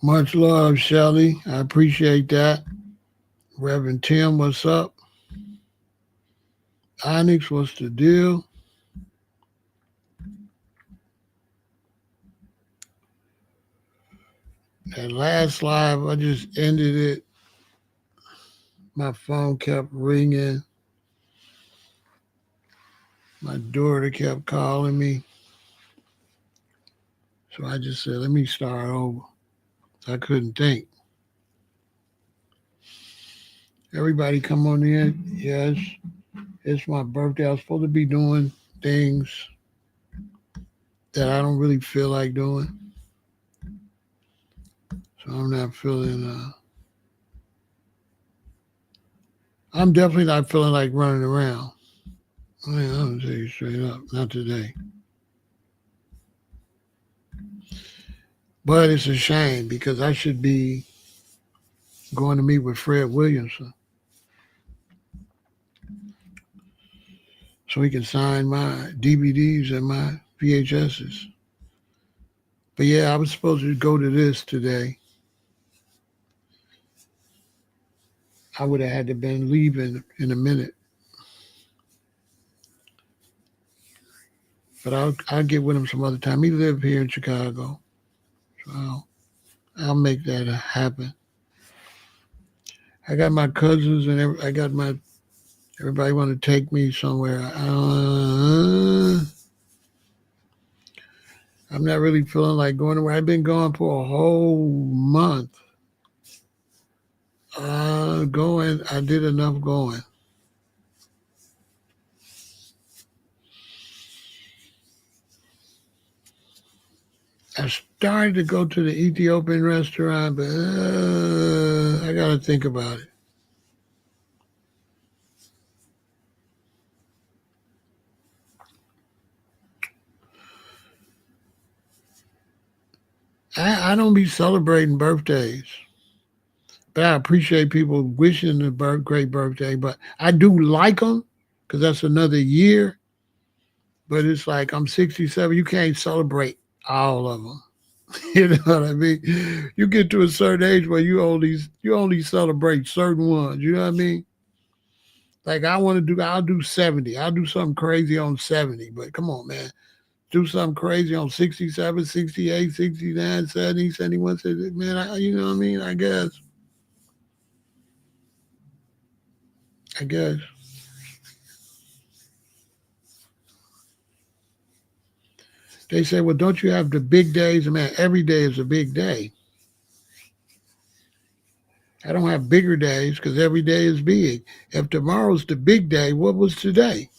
Much love, Shelly. I appreciate that. Reverend Tim, what's up? Onyx, what's the deal? That last live, I just ended it. My phone kept ringing. My daughter kept calling me. So I just said, let me start over. I couldn't think. Everybody come on in. Yes, it's my birthday. I was supposed to be doing things that I don't really feel like doing. So I'm not feeling, I'm definitely not feeling like running around. I mean, I'm going to tell you straight up, not today. But it's a shame because I should be going to meet with Fred Williamson so he can sign my DVDs and my VHSs. But yeah, I was supposed to go to this today. I would have had to been leaving in a minute. But I'll get with him some other time. He lives here in Chicago. So I'll make that happen. I got my cousins and I got my everybody want to take me somewhere. I'm not really feeling like going away. I've been gone for a whole month. Going, I did enough going. I started to go to the Ethiopian restaurant, but I got to think about it. I don't be celebrating birthdays, but I appreciate people wishing a great birthday. But I do like them because that's another year. But it's like I'm 67. You can't celebrate all of them. You know what I mean? You get to a certain age where you only celebrate certain ones. You know what I mean? Like I'll do 70. I'll do something crazy on 70. But come on, man. Do something crazy on 67, 68, 69, 70, 71, 70. Man, you know what I mean? I guess. I guess. They say, well, don't you have the big days? Man, every day is a big day. I don't have bigger days because every day is big. If tomorrow's the big day, what was today?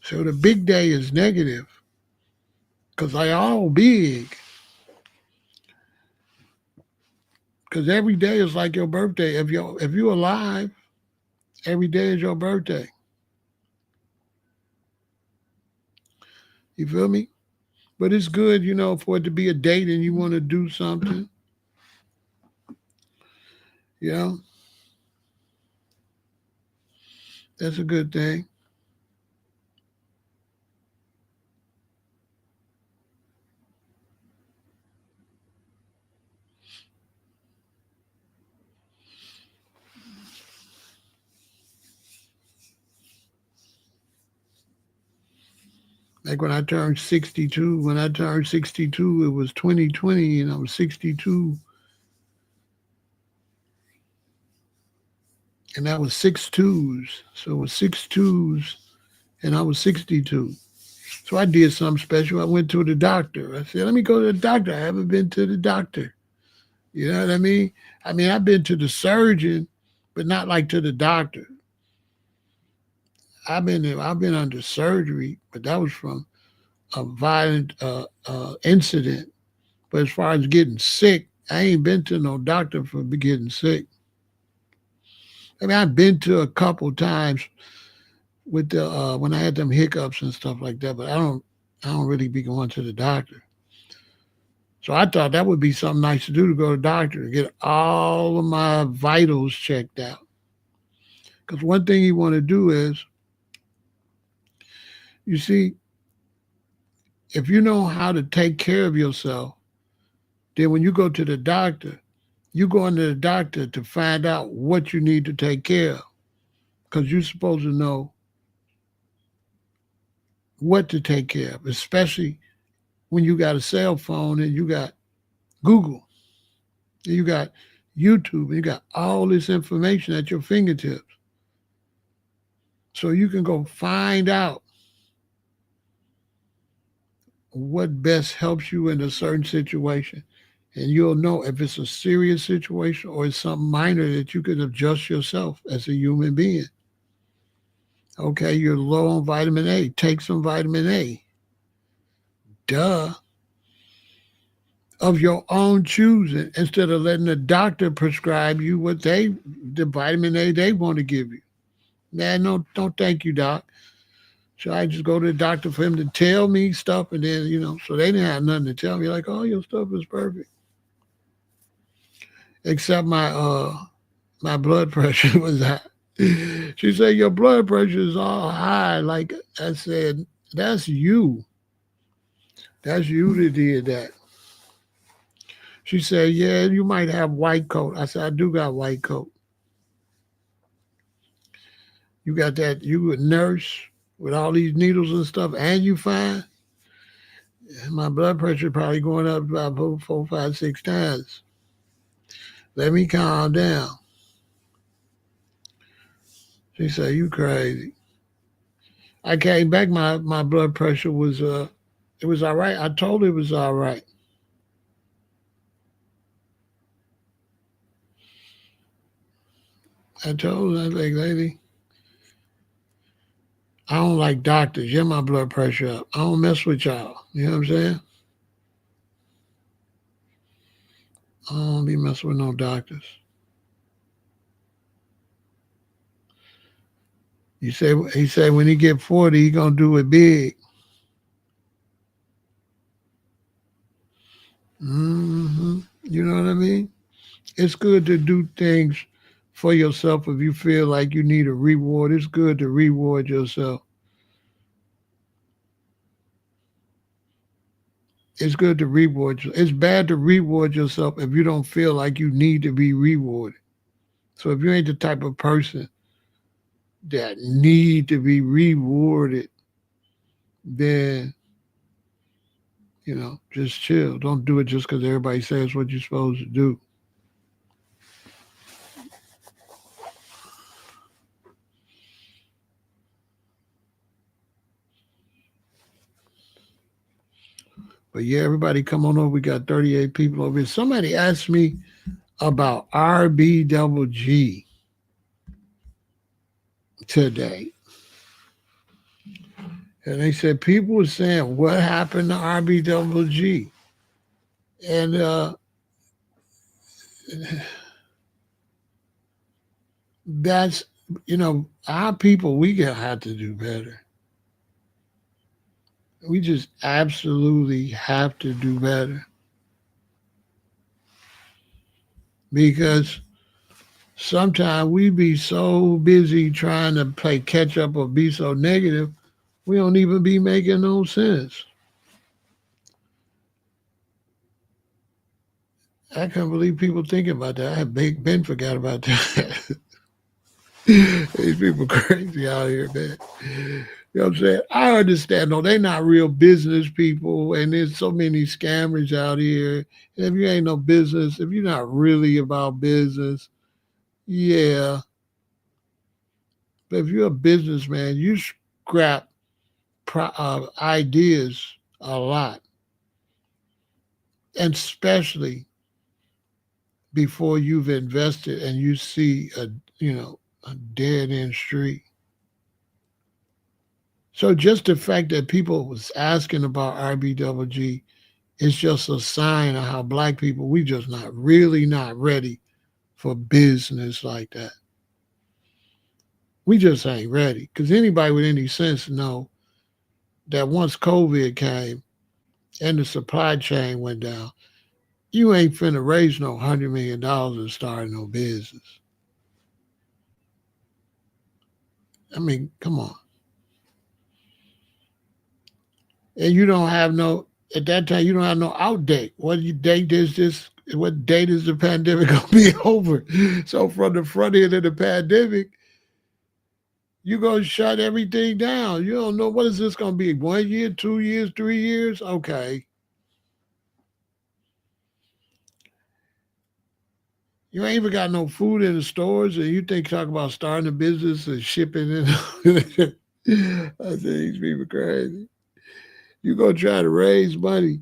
So the big day is negative because they all big. Because every day is like your birthday. If you're alive, every day is your birthday. You feel me? But it's good, for it to be a date and you want to do something. You know, that's a good thing. Like when I turned 62, it was 2020 and I was 62. And that was six twos. So it was six twos and I was 62. So I did something special. I went to the doctor. I said, let me go to the doctor. I haven't been to the doctor. You know what I mean? I mean, I've been to the surgeon, but not like to the doctor. I've been under surgery, but that was from a violent incident. But as far as getting sick, I ain't been to no doctor for getting sick. I mean, I've been to a couple times with the when I had them hiccups and stuff like that, but I don't really be going to the doctor. So I thought that would be something nice to do to go to the doctor to get all of my vitals checked out. Because one thing you want to do is, you see, if you know how to take care of yourself, Then when you go to the doctor, you go into the doctor to find out what you need to take care of because you're supposed to know what to take care of, especially when you got a cell phone and you got Google, and you got YouTube, and you got all this information at your fingertips. So you can go find out what best helps you in a certain situation. And you'll know if it's a serious situation or it's something minor that you could adjust yourself as a human being. Okay, you're low on vitamin A. Take some vitamin A. Duh. Of your own choosing instead of letting the doctor prescribe you the vitamin A they want to give you. Man, no, don't thank you, doc. So I just go to the doctor for him to tell me stuff and then, so they didn't have nothing to tell me. Like, oh, your stuff is perfect. Except my blood pressure was high. She said, your blood pressure is all high. Like I said, that's you. That's you that did that. She said, yeah, you might have white coat. I said, I do got white coat. You got that, you a nurse with all these needles and stuff, and you fine? My blood pressure probably going up about 4, 5, 6 times. Let me calm down. She said, you crazy. I came back, my blood pressure was it was all right. I told her it was all right. I told her, like, lady, I don't like doctors. Get my blood pressure up. I don't mess with y'all. You know what I'm saying? I don't be messing with no doctors. He said when he get 40, he gonna do it big. You know what I mean? It's good to do things for yourself if you feel like you need a reward. It's good to reward yourself. It's good to reward you. It's bad to reward yourself if you don't feel like you need to be rewarded. So if you ain't the type of person that need to be rewarded, then just chill. Don't do it just because everybody says what you're supposed to do. But yeah, everybody come on over. We got 38 people over here. Somebody asked me about RBGG today. And they said people were saying, what happened to RBGG? And that's, our people, we gonna have to do better. We just absolutely have to do better. Because sometimes we be so busy trying to play catch up or be so negative, we don't even be making no sense. I can't believe people thinking about that. I had Ben forgot about that. These people crazy out here, man. You know what I'm saying? I understand. No, they not real business people, and there's so many scammers out here. And if you ain't no business, if you're not really about business, yeah. But if you're a businessman, you scrap ideas a lot, and especially before you've invested and you see a dead end street. So just the fact that people was asking about RBGG is just a sign of how black people, we just not ready for business like that. We just ain't ready. Because anybody with any sense know that once COVID came and the supply chain went down, you ain't finna raise no $100 million and start no business. I mean, come on. And you don't have no, At that time, you don't have no out date. What you date is this? What date is the pandemic gonna be over? So from the front end of the pandemic, you gonna shut everything down. You don't know what is this gonna be? 1 year, 2 years, 3 years? Okay. You ain't even got no food in the stores, and you think talk about starting a business and shipping it. I say these people crazy. You gonna try to raise money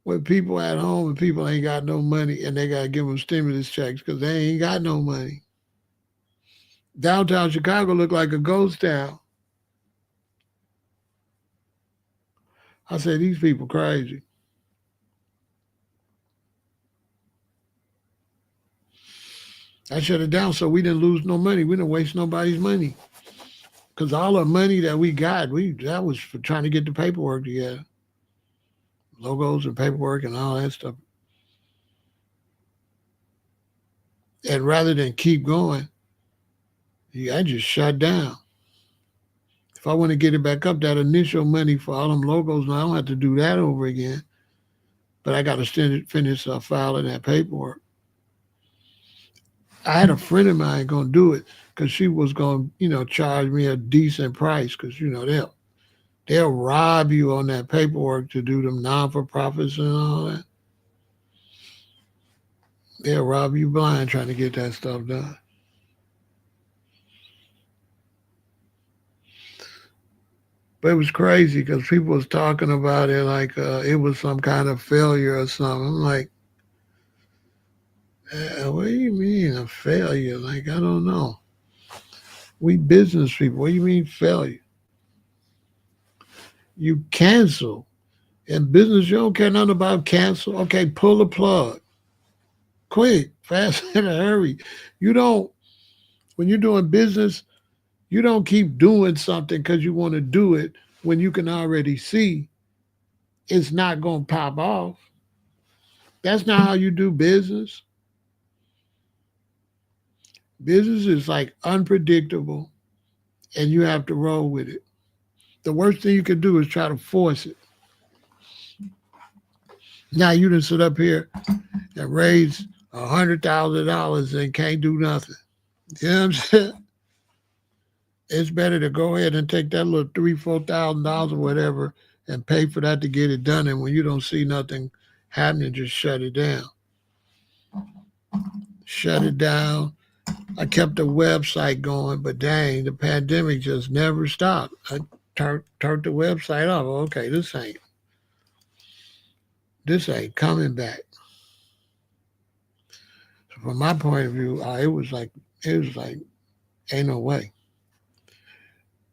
when people at home and people ain't got no money, and they gotta give them stimulus checks because they ain't got no money. Downtown Chicago look like a ghost town. I say these people crazy. I shut it down so we didn't lose no money. We didn't waste nobody's money. Cause all the money that we got, we that was for trying to get the paperwork together, logos and paperwork and all that stuff. And rather than keep going, I just shut down. If I want to get it back up, that initial money for all them logos, now I don't have to do that over again. But I got to finish filing that paperwork. I had a friend of mine gonna do it because she was gonna, charge me a decent price because they'll rob you on that paperwork to do them non for profits and all that. They'll rob you blind trying to get that stuff done. But it was crazy because people was talking about it like it was some kind of failure or something. I'm like, what do you mean a failure? Like, I don't know. We business people. What do you mean failure? You cancel. In business, you don't care nothing about cancel. Okay, pull the plug. Quick, fast, in a hurry. You don't, when you're doing business, you don't keep doing something because you want to do it when you can already see it's not going to pop off. That's not how you do business. Business is like unpredictable and you have to roll with it. The worst thing you can do is try to force it. Now you done sit up here and raise $100,000 and can't do nothing. You know what I'm saying? It's better to go ahead and take that little $3,000, $4,000 or whatever and pay for that to get it done. And when you don't see nothing happening, just shut it down. Shut it down. I kept the website going, but dang, the pandemic just never stopped. I turned the website off. Okay, this ain't coming back. So from my point of view, it was like ain't no way.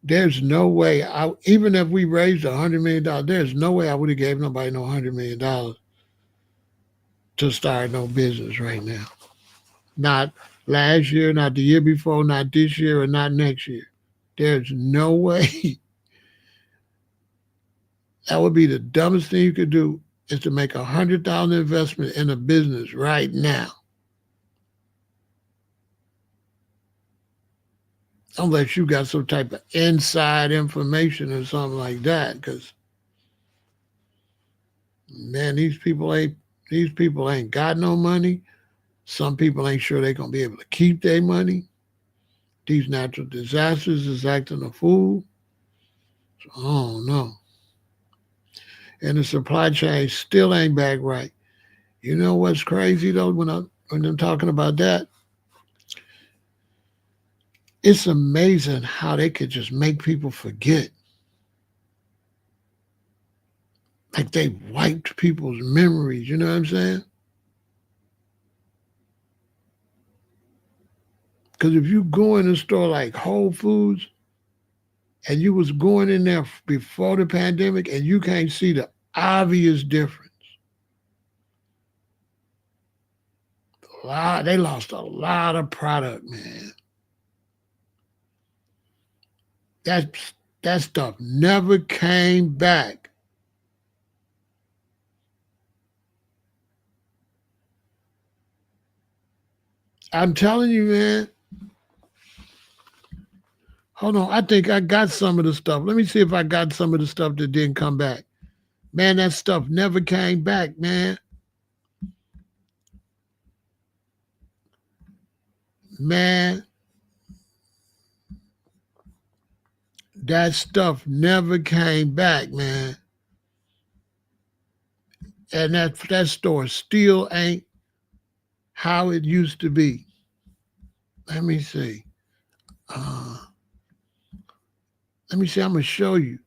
There's no way. Even if we raised $100 million, there's no way I would have gave nobody no $100 million to start no business right now. Not last year, not the year before, not this year, or not next year. There's no way. That would be the dumbest thing you could do is to make $100,000 investment in a business right now, unless you got some type of inside information or something like that. Because man, these people ain't got no money. Some people ain't sure they're gonna be able to keep their money. These natural disasters is acting a fool. So, oh no. And the supply chain still ain't back right. You know what's crazy though when I'm talking about that? It's amazing how they could just make people forget. Like they wiped people's memories, you know what I'm saying? Because if you go in a store like Whole Foods and you was going in there before the pandemic and you can't see the obvious difference, they lost a lot of product, man. That that stuff never came back. I'm telling you, man. Hold on. I think I got some of the stuff. Let me see if I got some of the stuff that didn't come back. Man, that stuff never came back, man. Man, that stuff never came back, man. And that store still ain't how it used to be. Let me see. Uh, Let me see. I'm gonna show you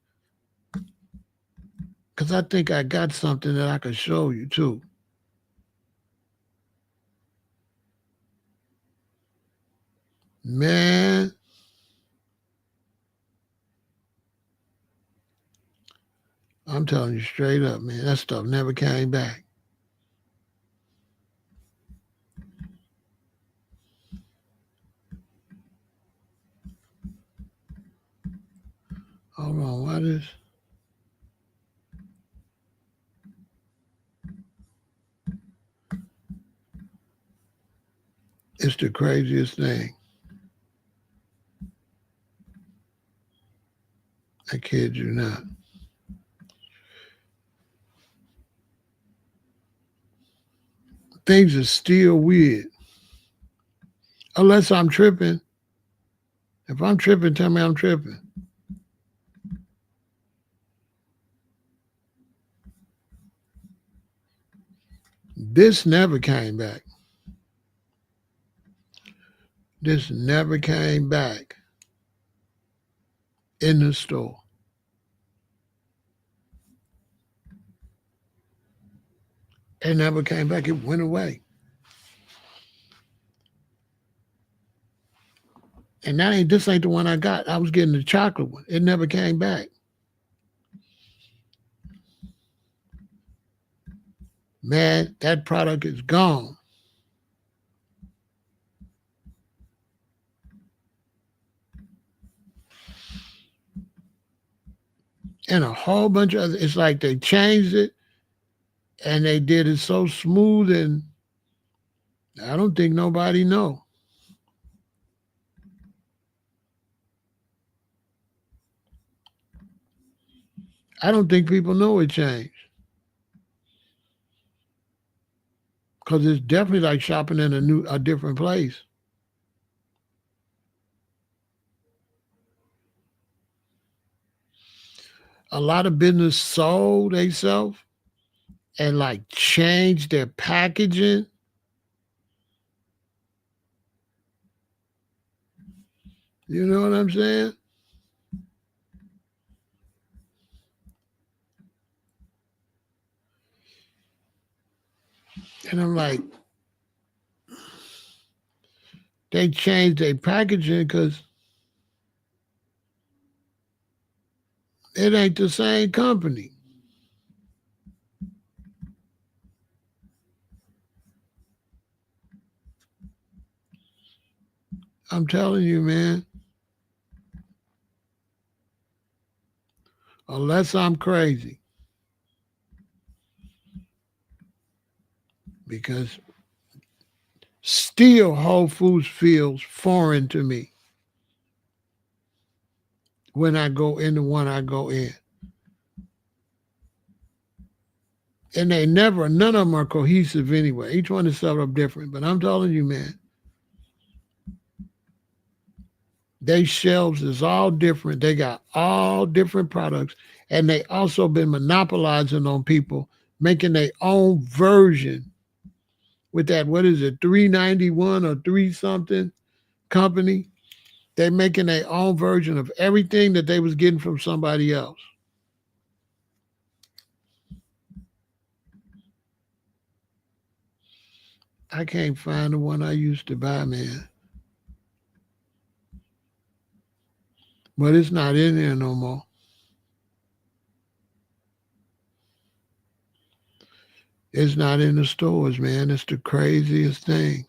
because I think I got something that I could show you too. Man, I'm telling you straight up, man. That stuff never came back. Hold on, what is? It's the craziest thing. I kid you not. Things are still weird. Unless I'm tripping. If I'm tripping, tell me I'm tripping. This never came back. This never came back in the store. It never came back. It went away. And this ain't the one I got. I was getting the chocolate one. It never came back. Man, that product is gone. And a whole bunch of other, it's like they changed it and they did it so smooth, and I don't think nobody know. I don't think people know it changed. Because it's definitely like shopping in a different place. A lot of business sold themselves and like changed their packaging. You know what I'm saying? And I'm like, they changed their packaging because it ain't the same company. I'm telling you, man. Unless I'm crazy. Because still Whole Foods feels foreign to me when I go in the one I go in. And none of them are cohesive anyway. Each one is set up different. But I'm telling you, man, they shelves is all different. They got all different products. And they also been monopolizing on people, making their own version with that, what is it, 391 or 3 something company. They're making their own version of everything that they was getting from somebody else. I can't find the one I used to buy, man. But it's not in there no more. It's not in the stores, man. It's the craziest thing.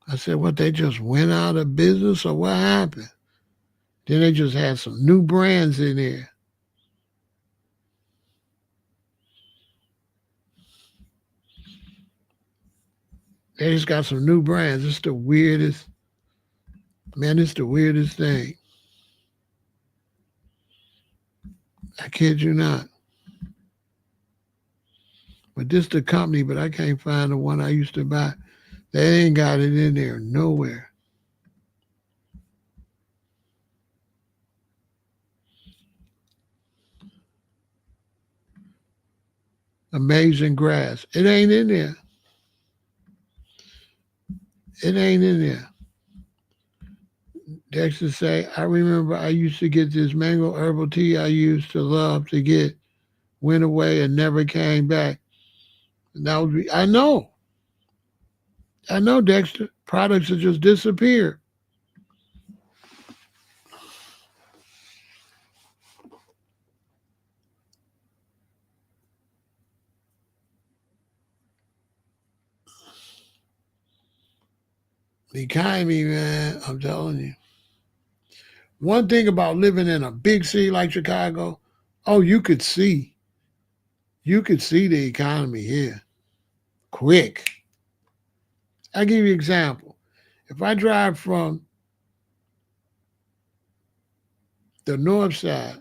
I said, what, they just went out of business or what happened? Then they just had some new brands in there. They just got some new brands. It's the weirdest. Man, it's the weirdest thing. I kid you not. But this the company, but I can't find the one I used to buy. They ain't got it in there nowhere. Amazing Grass. It ain't in there. It ain't in there. Dexter say, I remember I used to get this mango herbal tea I used to love to get, went away and never came back. And that would be, I know, Dexter. Products have just disappeared. The economy, man, I'm telling you. One thing about living in a big city like Chicago, oh, you could see the economy here quick. I'll give you an example. If I drive from the north side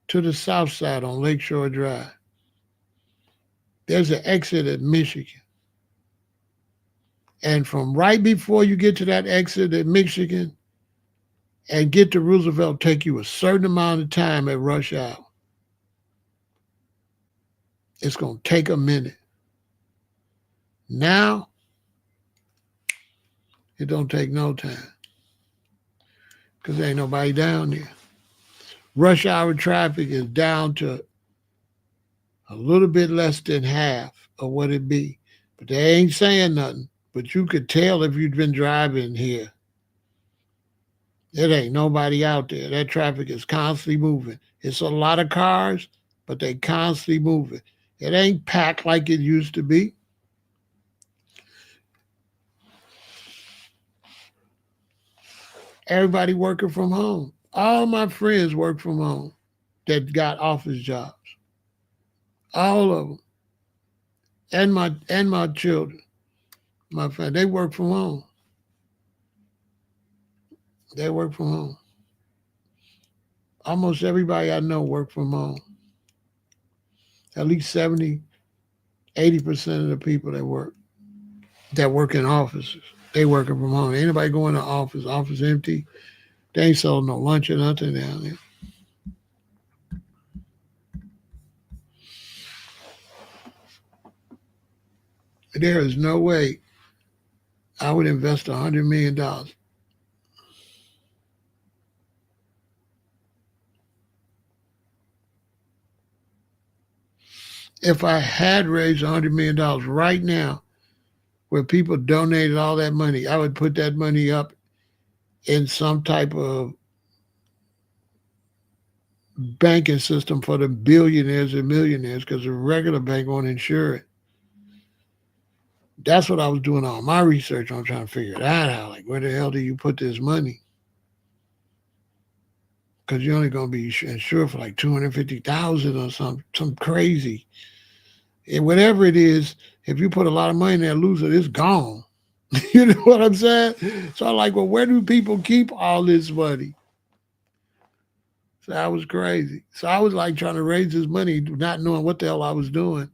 to the south side on Lakeshore Drive, there's an exit at Michigan. And from right before you get to that exit at Michigan and get to Roosevelt, take you a certain amount of time at rush hour. It's going to take a minute. Now, it don't take no time because there ain't nobody down there. Rush hour traffic is down to a little bit less than half of what it be. But they ain't saying nothing. But you could tell if you'd been driving here. It ain't nobody out there. That traffic is constantly moving. It's a lot of cars, but they constantly moving. It ain't packed like it used to be. Everybody working from home. All my friends work from home that got office jobs. All of them. And my children, my family, they work from home. They work from home. Almost everybody I know work from home. At least 70, 80% of the people that work in offices, they working from home. Anybody going to office empty. They ain't sold no lunch or nothing down there. There is no way I would invest $100 million. If I had raised $100 million right now, where people donated all that money, I would put that money up in some type of banking system for the billionaires and millionaires because the regular bank won't insure it. That's what I was doing all my research on, trying to figure that out. Like, where the hell do you put this money? Because you're only going to be insured for like 250,000 or some crazy. And whatever it is, if you put a lot of money in there, lose it, it's gone. You know what I'm saying? So I'm like, well, where do people keep all this money? So that was crazy. So I was like trying to raise this money, not knowing what the hell I was doing.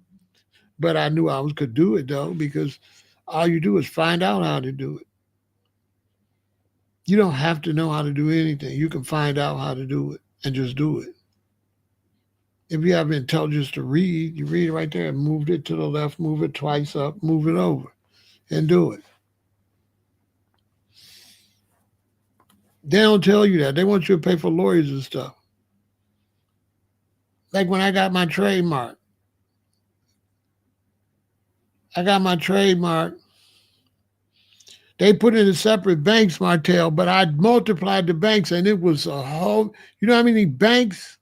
But I knew could do it though, because all you do is find out how to do it. You don't have to know how to do anything. You can find out how to do it and just do it. If you have intelligence to read, you read it right there and move it to the left, move it twice up, move it over, and do it. They don't tell you that. They want you to pay for lawyers and stuff. Like when I got my trademark. They put it in separate banks, Martell, but I multiplied the banks and it was a whole, you know how many banks?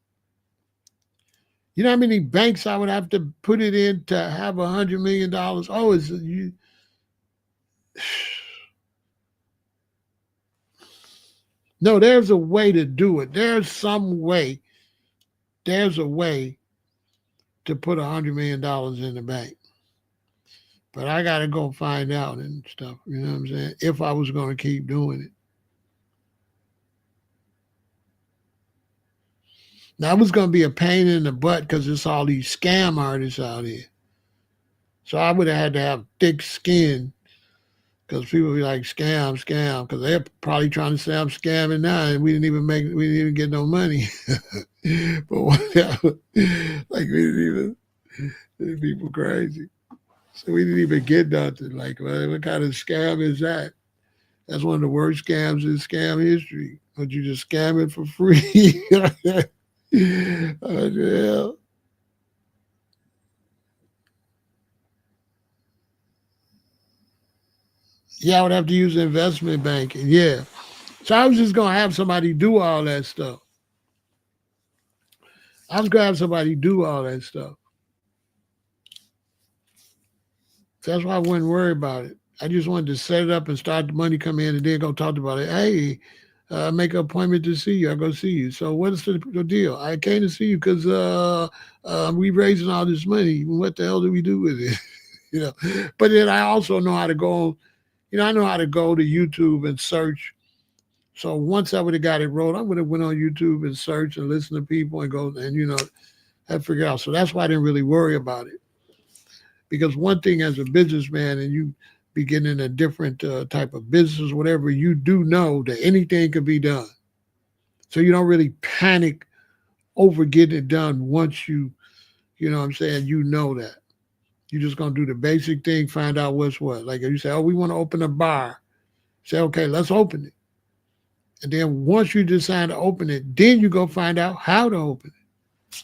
You know how many banks I would have to put it in to have $100 million? Oh, it's you. No, there's a way to do it. There's a way to put $100 million in the bank. But I got to go find out and stuff. You know what I'm saying? If I was going to keep doing it. Now, it was going to be a pain in the butt because it's all these scam artists out here. So I would have had to have thick skin because people be like, scam, scam, because they're probably trying to say I'm scamming now and we didn't even get no money. But whatever. Like, we didn't even, these people crazy. So we didn't even get nothing. Like, well, what kind of scam is that? That's one of the worst scams in scam history. But you just scam it for free. What the hell? Yeah, I would have to use investment banking. Yeah. So I was just gonna have somebody do all that stuff. I was gonna have somebody do all that stuff. So that's why I wouldn't worry about it. I just wanted to set it up and start the money come in and then go talk about it. Hey, make an appointment to see you. I go see you. So what's the deal? I came to see you because we raising all this money. What the hell do we do with it? you know. But then I also know how to go. I know how to go to YouTube and search. So once I would have got it rolled, I would have went on YouTube and search and listen to people and go and I figure out. So that's why I didn't really worry about it. Because one thing as a businessman and you begin in a different type of business, whatever, you do know that anything can be done. So you don't really panic over getting it done once you know what I'm saying, you know that. You're just going to do the basic thing, find out what's what. Like if you say, oh, we want to open a bar. Say, okay, let's open it. And then once you decide to open it, then you go find out how to open it.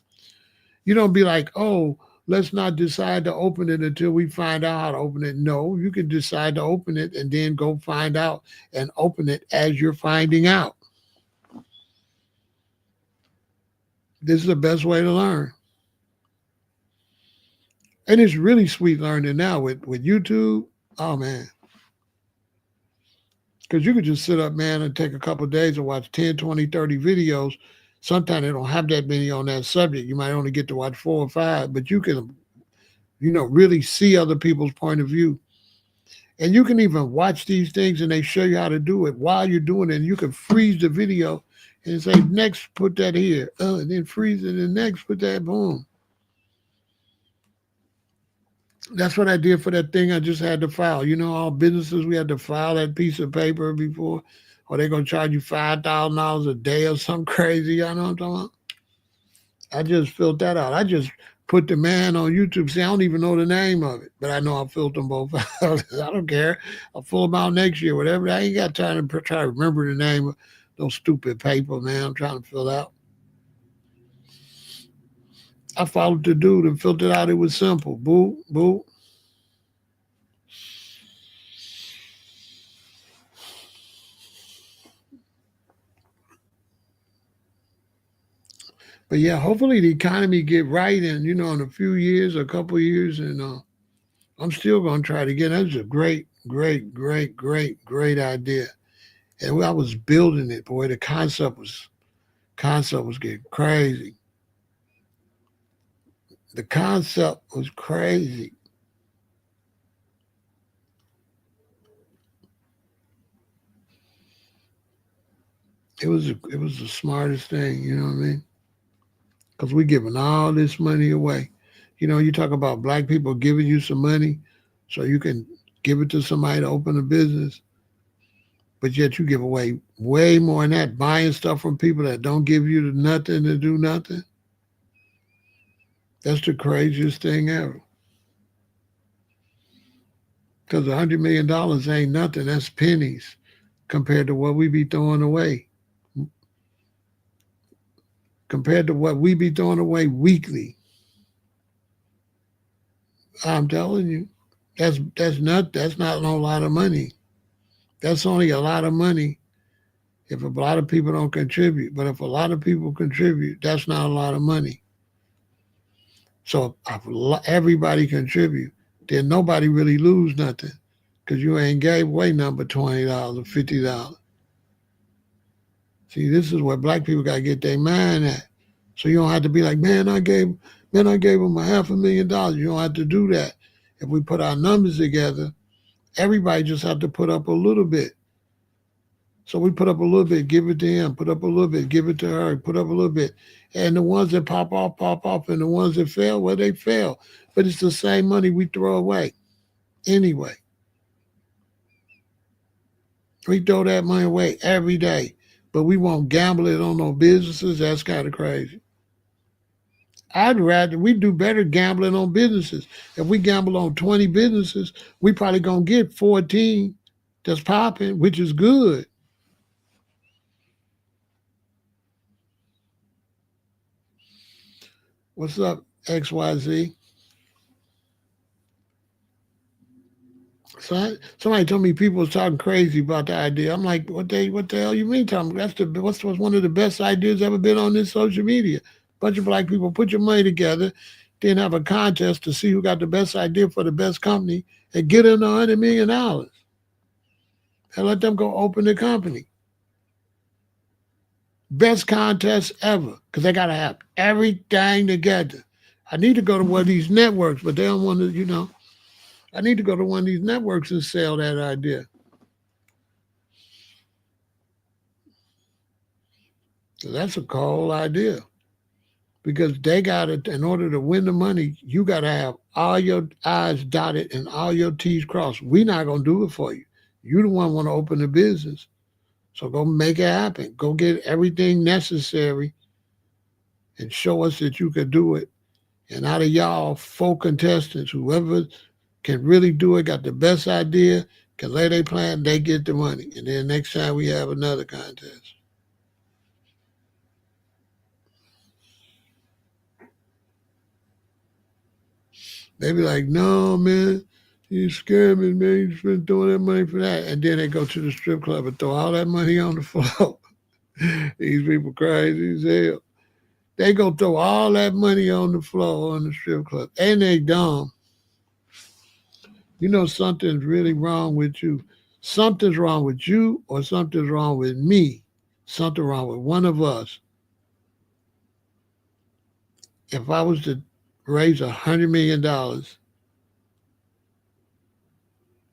You don't be like, oh, let's not decide to open it until we find out how to open it. No, you can decide to open it and then go find out and open it as you're finding out. This is the best way to learn. And it's really sweet learning now with YouTube. Oh, man. Because you could just sit up, man, and take a couple of days and watch 10, 20, 30 videos. Sometimes they don't have that many on that subject. You might only get to watch 4 or 5, but you can, really see other people's point of view. And you can even watch these things and they show you how to do it while you're doing it. And you can freeze the video and say, next, put that here. And then freeze it and next, put that, boom. That's what I did for that thing I just had to file. All businesses, we had to file that piece of paper before, or they're going to charge you $5,000 a day or something crazy. You know what I'm talking about? I just filled that out. I just put the man on YouTube. See, I don't even know the name of it, but I know I filled them both out. I don't care. I'll fill them out next year, whatever. I ain't got time to try to remember the name of those stupid paper, man. I'm trying to fill out. I followed the dude and filled it out. It was simple. Boo, boo. But yeah, hopefully the economy get right, and in a few years, a couple years, and I'm still gonna try to get. That's a great, great, great, great, great idea. And when I was building it, boy, the concept was getting crazy. The concept was crazy. It was the smartest thing. You know what I mean? Because we're giving all this money away. You talk about black people giving you some money so you can give it to somebody to open a business, but yet you give away way more than that, buying stuff from people that don't give you nothing to do nothing. That's the craziest thing ever. Because $100 million ain't nothing. That's pennies compared to what we be throwing away. Compared to what we be throwing away weekly. I'm telling you, that's not a lot of money. That's only a lot of money if a lot of people don't contribute. But if a lot of people contribute, that's not a lot of money. So if everybody contribute, then nobody really lose nothing because you ain't gave away nothing but $20 or $50. See, this is where black people got to get their mind at. So you don't have to be like, man, I gave them $500,000. You don't have to do that. If we put our numbers together, everybody just have to put up a little bit. So we put up a little bit, give it to him, put up a little bit, give it to her, put up a little bit. And the ones that pop off, and the ones that fail, well, they fail. But it's the same money we throw away anyway. We throw that money away every day. But we won't gamble it on no businesses. That's kind of crazy. I'd rather we do better gambling on businesses. If we gamble on 20 businesses, we probably gonna get 14 that's popping, which is good. What's up, XYZ? So somebody told me people was talking crazy about the idea. I'm like, what the hell you mean, Tom? What's one of the best ideas ever been on this social media. Bunch of black people put your money together, then have a contest to see who got the best idea for the best company and get them $100 million and let them go open the company. Best contest ever because they gotta have everything together. I need to go to one of these networks, but they don't want to. I need to go to one of these networks and sell that idea. So that's a cold idea because they got it. In order to win the money, you got to have all your I's dotted and all your T's crossed. We're not going to do it for you. You the one want to open the business. So go make it happen. Go get everything necessary and show us that you can do it. And out of y'all 4 contestants, whoever can really do it, got the best idea, can lay their plan, they get the money. And then next time we have another contest. They be like, no, man, you scamming, man. You spend throwing that money for that. And then they go to the strip club and throw all that money on the floor. These people crazy as hell. They go throw all that money on the floor on the strip club. And they dumb. You know something's really wrong with you. Something's wrong with you or something's wrong with me. Something wrong with one of us. If I was to raise $100 million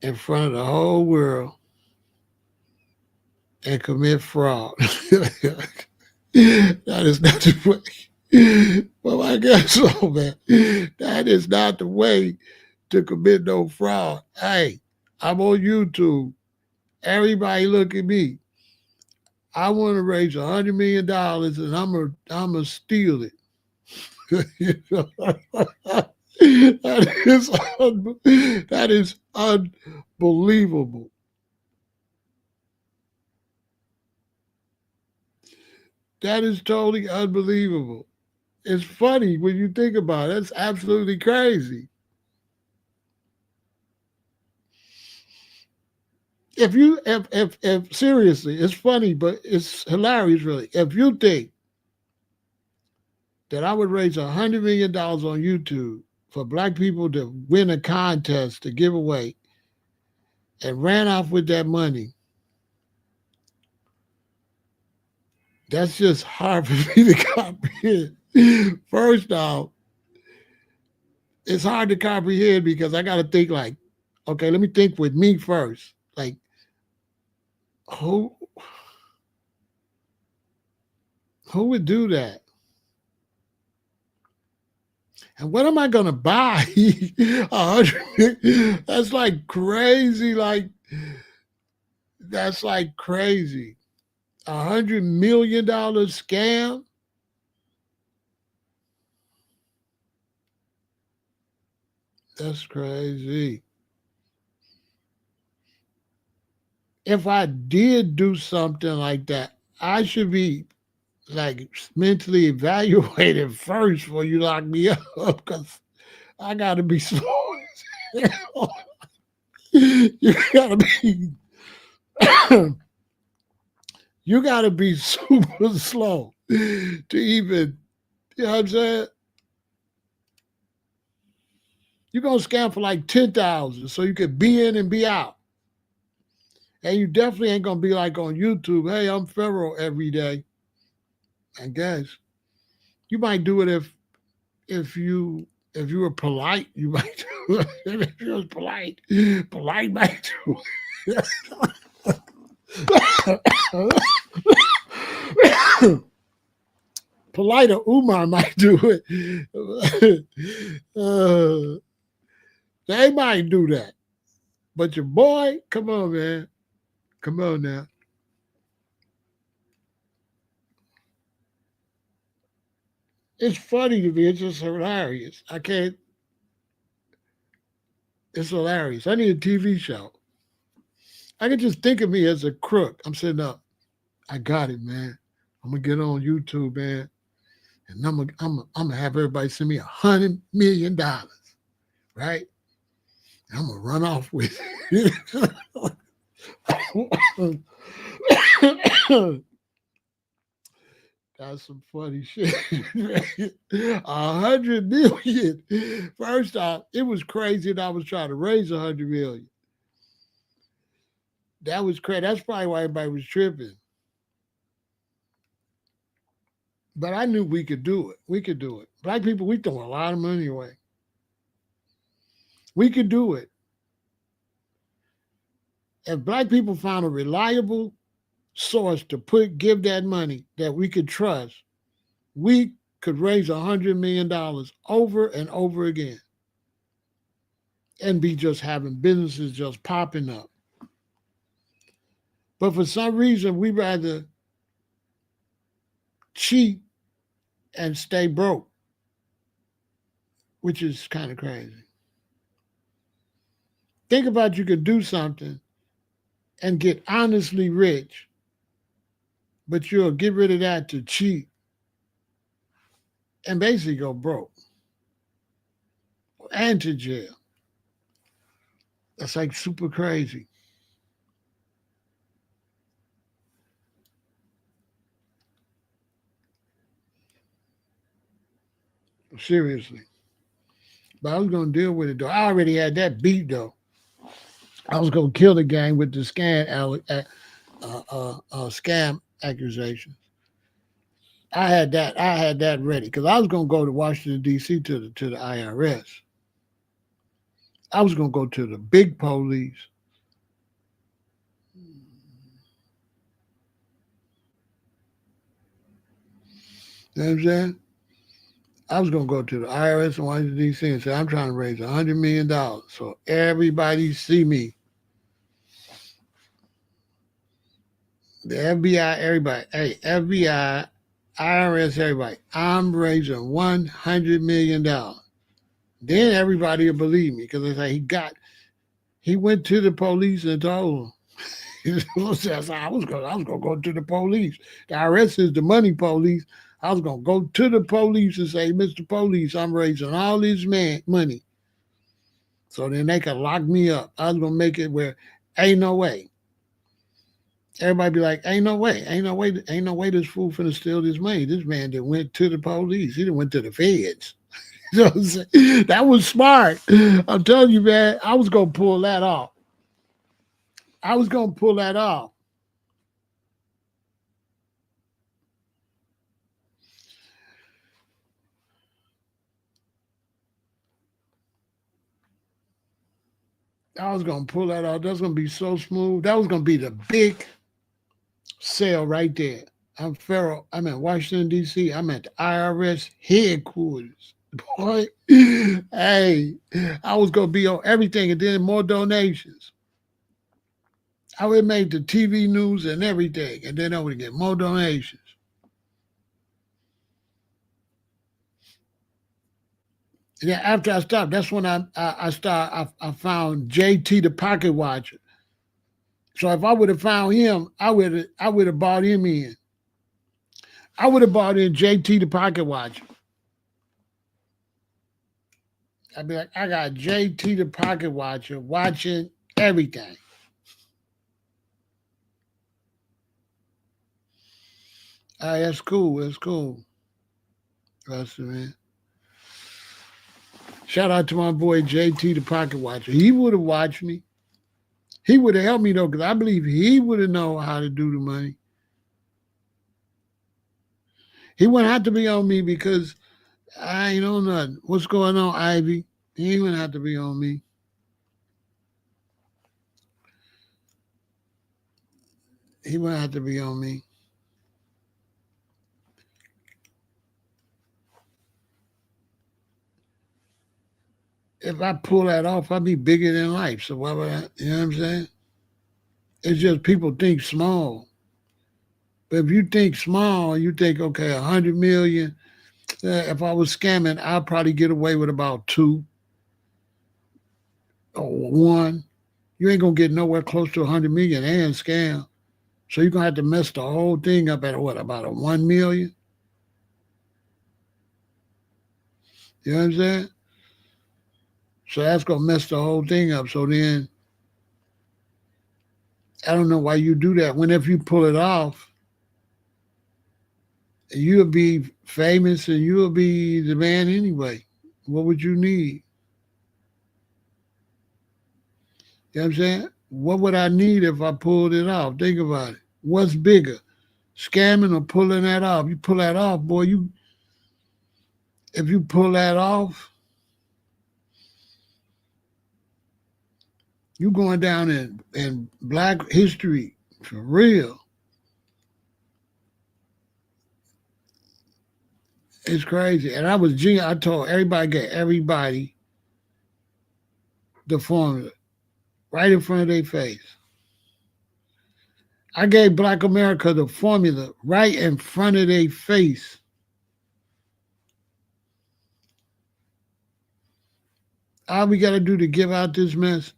in front of the whole world and commit fraud, that is not the way. Well, I guess so, man. That is not the way to commit no fraud. Hey, I'm on YouTube. Everybody look at me. I want to raise $100 million and I'm gonna steal it. That is unbelievable. That is totally unbelievable. It's funny when you think about it. It's absolutely crazy. If seriously, it's funny, but it's hilarious, really. If you think that I would raise $100 million on YouTube for black people to win a contest to give away and ran off with that money, that's just hard for me to comprehend. First off, it's hard to comprehend because I got to think like, okay, let me think with me first. Like, who who would do that? And what am I gonna buy? 100. That's like crazy. Like that's like crazy. $100 million scam. That's crazy. If I did do something like that, I should be like mentally evaluated first before you lock me up because I gotta be slow. You gotta be you gotta be super slow to even, you know what I'm saying? You're gonna scam for like 10,000 so you can be in and be out. And you definitely ain't gonna be like on YouTube, hey, I'm Pharaoh every day. I guess. You might do it if you were polite, you might do it. If you was polite might do it. Politer Umar might do it. uh, they might do that. But your boy, come on, man. Come on now. It's funny to me. It's just hilarious. I can't. It's hilarious. I need a TV show. I can just think of me as a crook. I'm sitting up. I got it, man. I'm gonna get on YouTube, man, and I'm gonna have everybody send me $100 million, right? And I'm gonna run off with it. That's some funny shit. 100 million. First off, it was crazy that I was trying to raise 100 million. That was crazy. That's probably why everybody was tripping. But I knew we could do it. We could do it. Black people, we throw a lot of money away. We could do it. If black people found a reliable source to give that money that we could trust, we could raise $100 million over and over again and be just having businesses just popping up. But for some reason, we rather cheat and stay broke, which is kind of crazy. Think about you could do something and get honestly rich, but you'll get rid of that to cheat and basically go broke and to jail. That's like super crazy. Seriously. But I was going to deal with it though. I already had that beat though. I was going to kill the gang with the scam accusations. I had that. I had that ready because I was going to go to Washington D.C. to the IRS. I was going to go to the big police. You know what I'm saying? I was going to go to the IRS in Washington D.C. and say I'm trying to raise $100 million so everybody see me. The FBI, everybody, hey, FBI, IRS, everybody, I'm raising $100 million. Then everybody will believe me because they say he went to the police and told them. I was gonna go to the police. The IRS is the money police. I was gonna go to the police and say, Mr. Police, I'm raising all this money. So then they could lock me up. I was gonna make it where ain't no way. Everybody be like, ain't no way this fool finna steal this money. This man that went to the police. He done went to the feds. You know what I'm saying? That was smart. I'm telling you, man, I was gonna pull that off. I was gonna pull that off. I was gonna pull that off. That's gonna be so smooth. That was gonna be the big sale right there. I'm Pharaoh. I'm at Washington D.C. I'm at the IRS headquarters. Boy, hey, I was gonna be on everything, and then more donations. I would make the TV news and everything, and then I would get more donations. And then after I stopped, that's when I found JT the pocket watcher. So if I would have found him, I would have bought him in. I would have bought in JT the pocket watcher. I'd be like, I got JT the pocket watcher watching everything. All right, that's cool. That's cool. That's it, man. Shout out to my boy JT the pocket watcher. He would have watched me. He would have helped me though, because I believe he would have known how to do the money. He wouldn't have to be on me because I ain't know nothing. What's going on, Ivy? He wouldn't have to be on me. He won't have to be on me. If I pull that off, I'd be bigger than life. So why would I? You know what I'm saying? It's just people think small. But if you think small, you think, okay, 100 million. If I was scamming, I'd probably get away with about two or one. You ain't gonna get nowhere close to 100 million and scam. So you're gonna have to mess the whole thing up at what, about a 1 million? You know what I'm saying? So that's gonna mess the whole thing up. So then I don't know why you do that. When if you pull it off, you'll be famous and you'll be the man anyway. What would you need? You know what I'm saying? What would I need if I pulled it off? Think about it. What's bigger? Scamming or pulling that off? You pull that off, boy, you if you pull that off, you going down in black history for real. It's crazy. And I was genius. I told everybody, get everybody the formula right in front of their face. I gave Black America the formula right in front of their face. All we got to do to give out this mess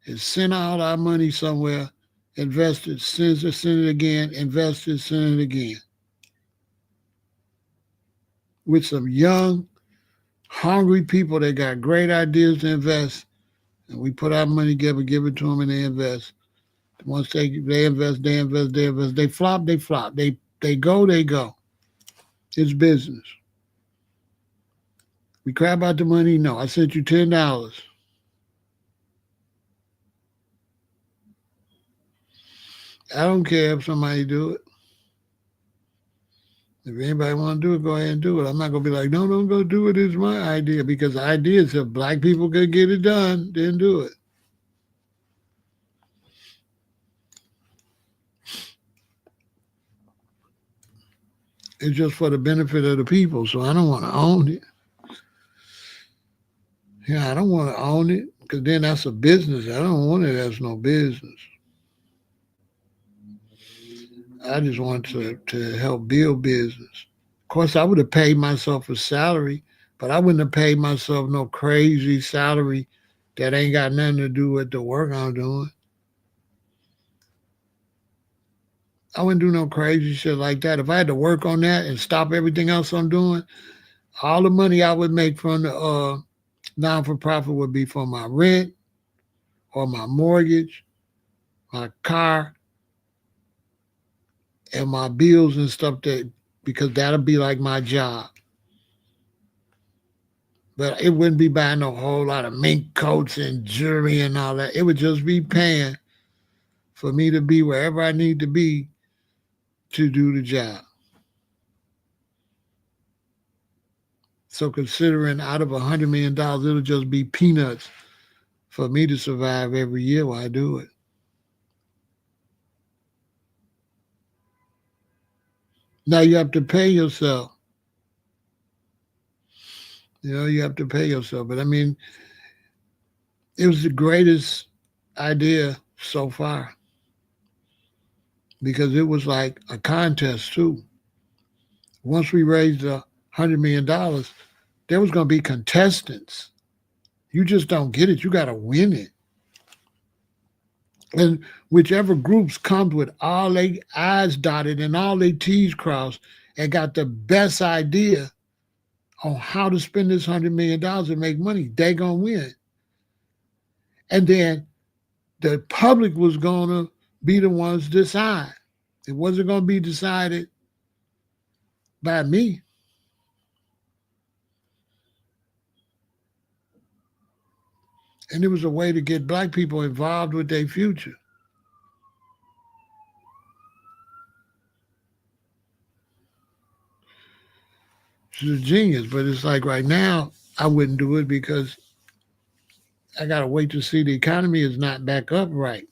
is send all our money somewhere, invest it, send it again, invest it, send it again. With some young, hungry people that got great ideas to invest, and we put our money together, give it to them, and they invest. Once they invest, they invest, they invest. They flop, they flop. They go, they go. It's business. We crap out the money. No, I sent you $10. I don't care if somebody do it. If anybody want to do it, go ahead and do it. I'm not gonna be like, no, don't go do it. It's my idea because the idea is if black people could get it done, then do it. It's just for the benefit of the people. So I don't want to own it. Yeah, I don't want to own it because then that's a business. I don't want it as no business. I just want to help build business. Of course, I would have paid myself a salary, but I wouldn't have paid myself no crazy salary that ain't got nothing to do with the work I'm doing. I wouldn't do no crazy shit like that. If I had to work on that and stop everything else I'm doing, all the money I would make from the non for profit would be for my rent or my mortgage, my car, and my bills and stuff that because that'll be like my job. But it wouldn't be buying a whole lot of mink coats and jewelry and all that. It would just be paying for me to be wherever I need to be to do the job. So considering out of $100 million, it'll just be peanuts for me to survive every year while I do it. Now you have to pay yourself. You have to pay yourself. But I mean, it was the greatest idea so far because it was like a contest too. Once we raised $100 million, there was going to be contestants. You just don't get it. You got to win it. And whichever groups comes with all their I's dotted and all their T's crossed and got the best idea on how to spend this $100 million and make money, they going to win. And then the public was going to be the ones decide. It wasn't going to be decided by me. And it was a way to get black people involved with their future. She's a genius, but it's like right now, I wouldn't do it because I got to wait to see the economy is not back up right.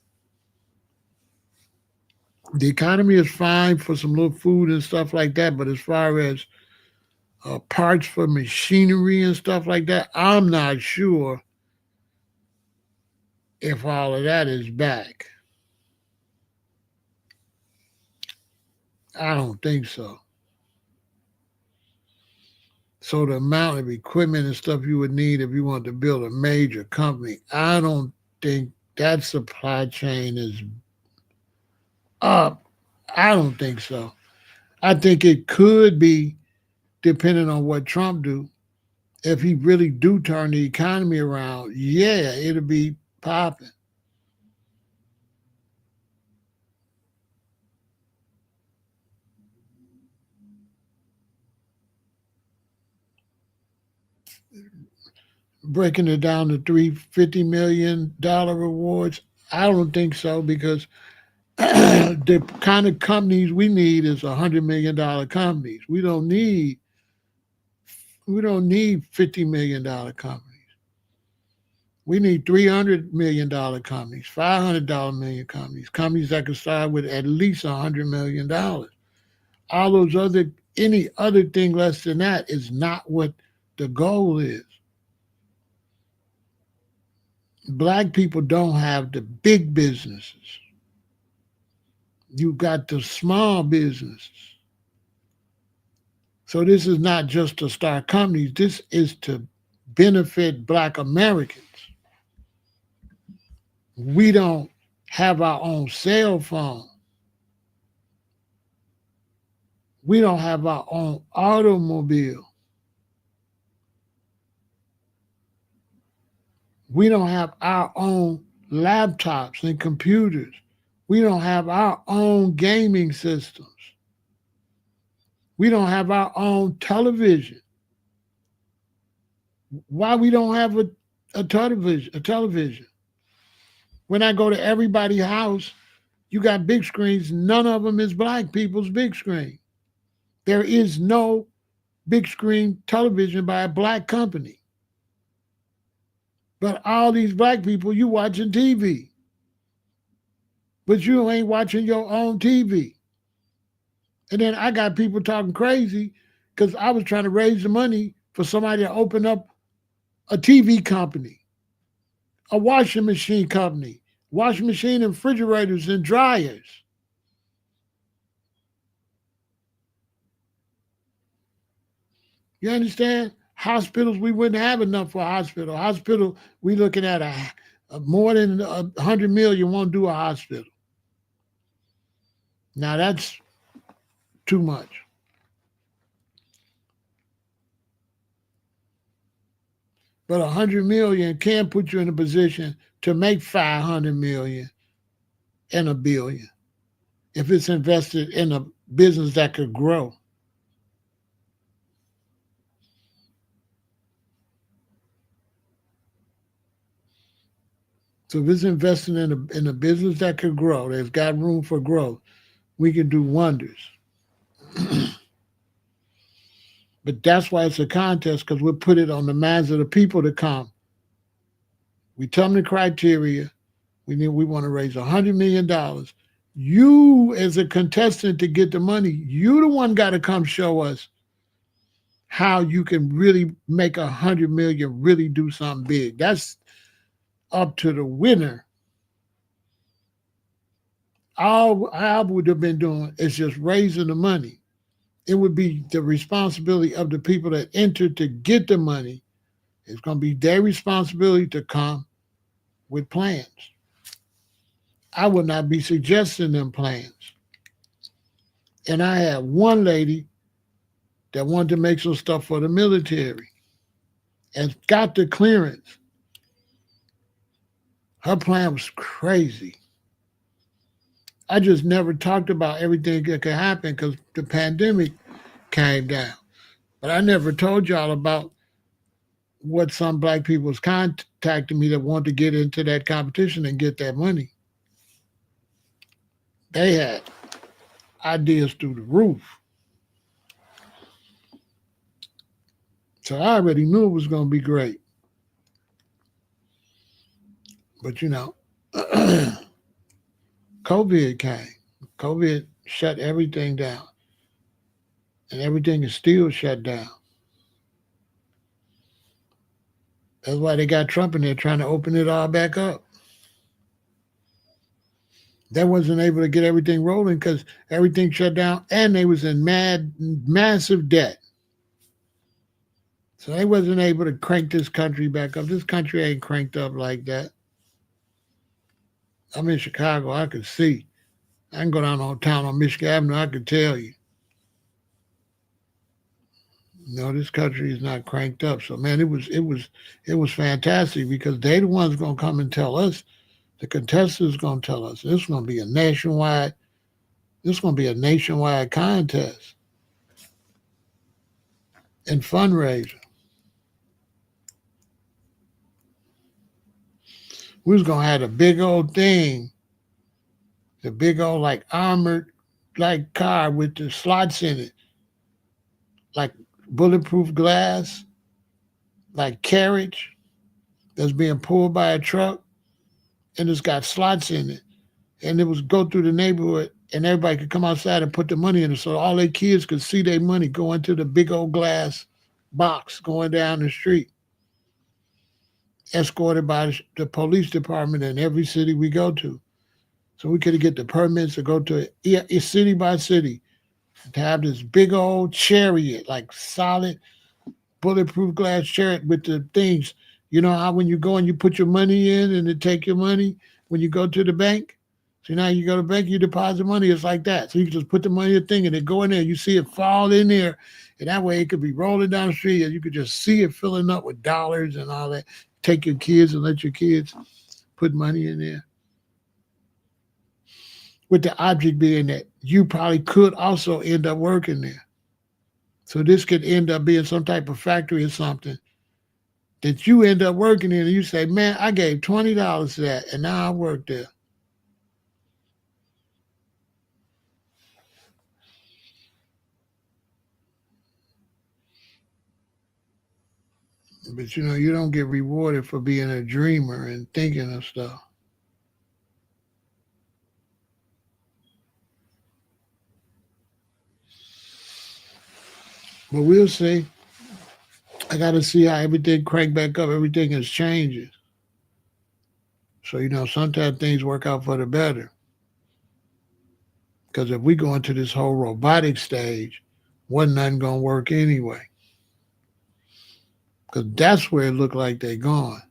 The economy is fine for some little food and stuff like that, but as far as parts for machinery and stuff like that, I'm not sure if all of that is back. I don't think so. So the amount of equipment and stuff you would need if you want to build a major company, I don't think that supply chain is up. I don't think so. I think it could be depending on what Trump do. If he really do turn the economy around, yeah, it'll be popping. Breaking it down to $350 million rewards, I don't think so because the kind of companies we need is $100 million companies. We don't need $50 million companies. We need $300 million companies, $500 million companies, companies that can start with at least $100 million. All those other any other thing less than that is not what the goal is. Black people don't have the big businesses. You got the small businesses. So this is not just to start companies. This is to benefit Black Americans. We don't have our own cell phone. We don't have our own automobile. We don't have our own laptops and computers. We don't have our own gaming systems. We don't have our own television. Why we don't have a television? A television. When I go to everybody's house, you got big screens. None of them is black people's big screen. There is no big screen television by a black company. But all these black people, you watching TV. But you ain't watching your own TV. And then I got people talking crazy because I was trying to raise the money for somebody to open up a TV company, a washing machine company, washing machine and refrigerators and dryers. You understand? Hospitals, we wouldn't have enough for a hospital. Hospital, we looking at a more than 100 million won't do a hospital. Now that's too much. But 100 million can put you in a position to make 500 million and a billion if it's invested in a business that could grow. So if it's investing in a business that could grow, that's got room for growth, we can do wonders. But that's why it's a contest because we'll put it on the minds of the people to come. We tell them the criteria. We want to raise $100 million. You, as a contestant, to get the money, you the one got to come show us how you can really make 100 million really do something big. That's up to the winner. All I would have been doing is just raising the money. It would be the responsibility of the people that entered to get the money. It's going to be their responsibility to come with plans. I would not be suggesting them plans. And I had one lady that wanted to make some stuff for the military and got the clearance. Her plan was crazy. I just never talked about everything that could happen because the pandemic came down. But I never told y'all about what some black people was contacting me that wanted to get into that competition and get that money. They had ideas through the roof. So I already knew it was going to be great. But COVID came. COVID shut everything down, and everything is still shut down. That's why they got Trump in there trying to open it all back up. They wasn't able to get everything rolling because everything shut down, and they was in massive debt. So they wasn't able to crank this country back up. This country ain't cranked up like that. I'm in Chicago. I could see. I can go down on town on Michigan Avenue. I could tell you. No, this country is not cranked up. So man, it was fantastic because they the ones gonna come and tell us. The contestants gonna tell us. This is gonna be a nationwide. This is gonna be a nationwide contest and fundraiser. We was gonna have a big old thing, the big old like armored like car with the slots in it, like bulletproof glass, like carriage that's being pulled by a truck, and it's got slots in it. And it was go through the neighborhood, and everybody could come outside and put the money in it, so all their kids could see their money go into the big old glass box going down the street, escorted by the police department in every city we go to. So we could get the permits to go to city by city to have this big old chariot, like solid bulletproof glass chariot with the things. You know how when you go and you put your money in and they take your money when you go to the bank? So now you go to the bank, you deposit money, it's like that. So you can just put the money in the thing and it go in there, you see it fall in there, and that way it could be rolling down the street and you could just see it filling up with dollars and all that. Take your kids and let your kids put money in there. With the object being that you probably could also end up working there. So this could end up being some type of factory or something that you end up working in, and you say, man, I gave $20 to that, and now I work there. But you don't get rewarded for being a dreamer and thinking of stuff. But we'll see. I got to see how everything crank back up. Everything is changing. So, sometimes things work out for the better. Because if we go into this whole robotic stage, wasn't nothing going to work anyway. Because that's where it looked like they're going.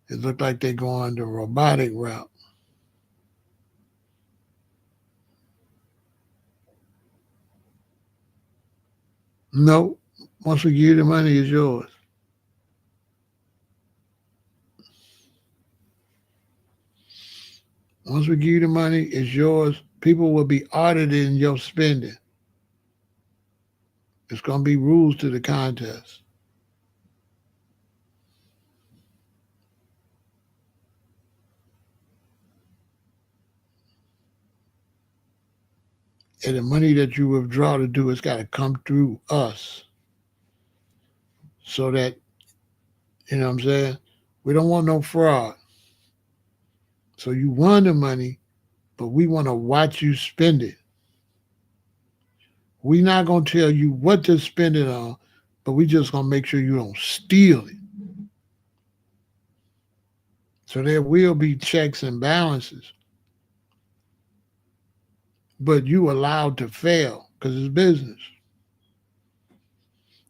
It looked like they're going the robotic route. No, once we give you the money, it's yours. Once we give you the money, it's yours. People will be auditing your spending. It's going to be rules to the contest. And the money that you withdraw to do, it's got to come through us. So that, you know what I'm saying? We don't want no fraud. So you won the money, but we want to watch you spend it. We're not going to tell you what to spend it on, but we just going to make sure you don't steal it. So there will be checks and balances. But you allowed to fail because it's business.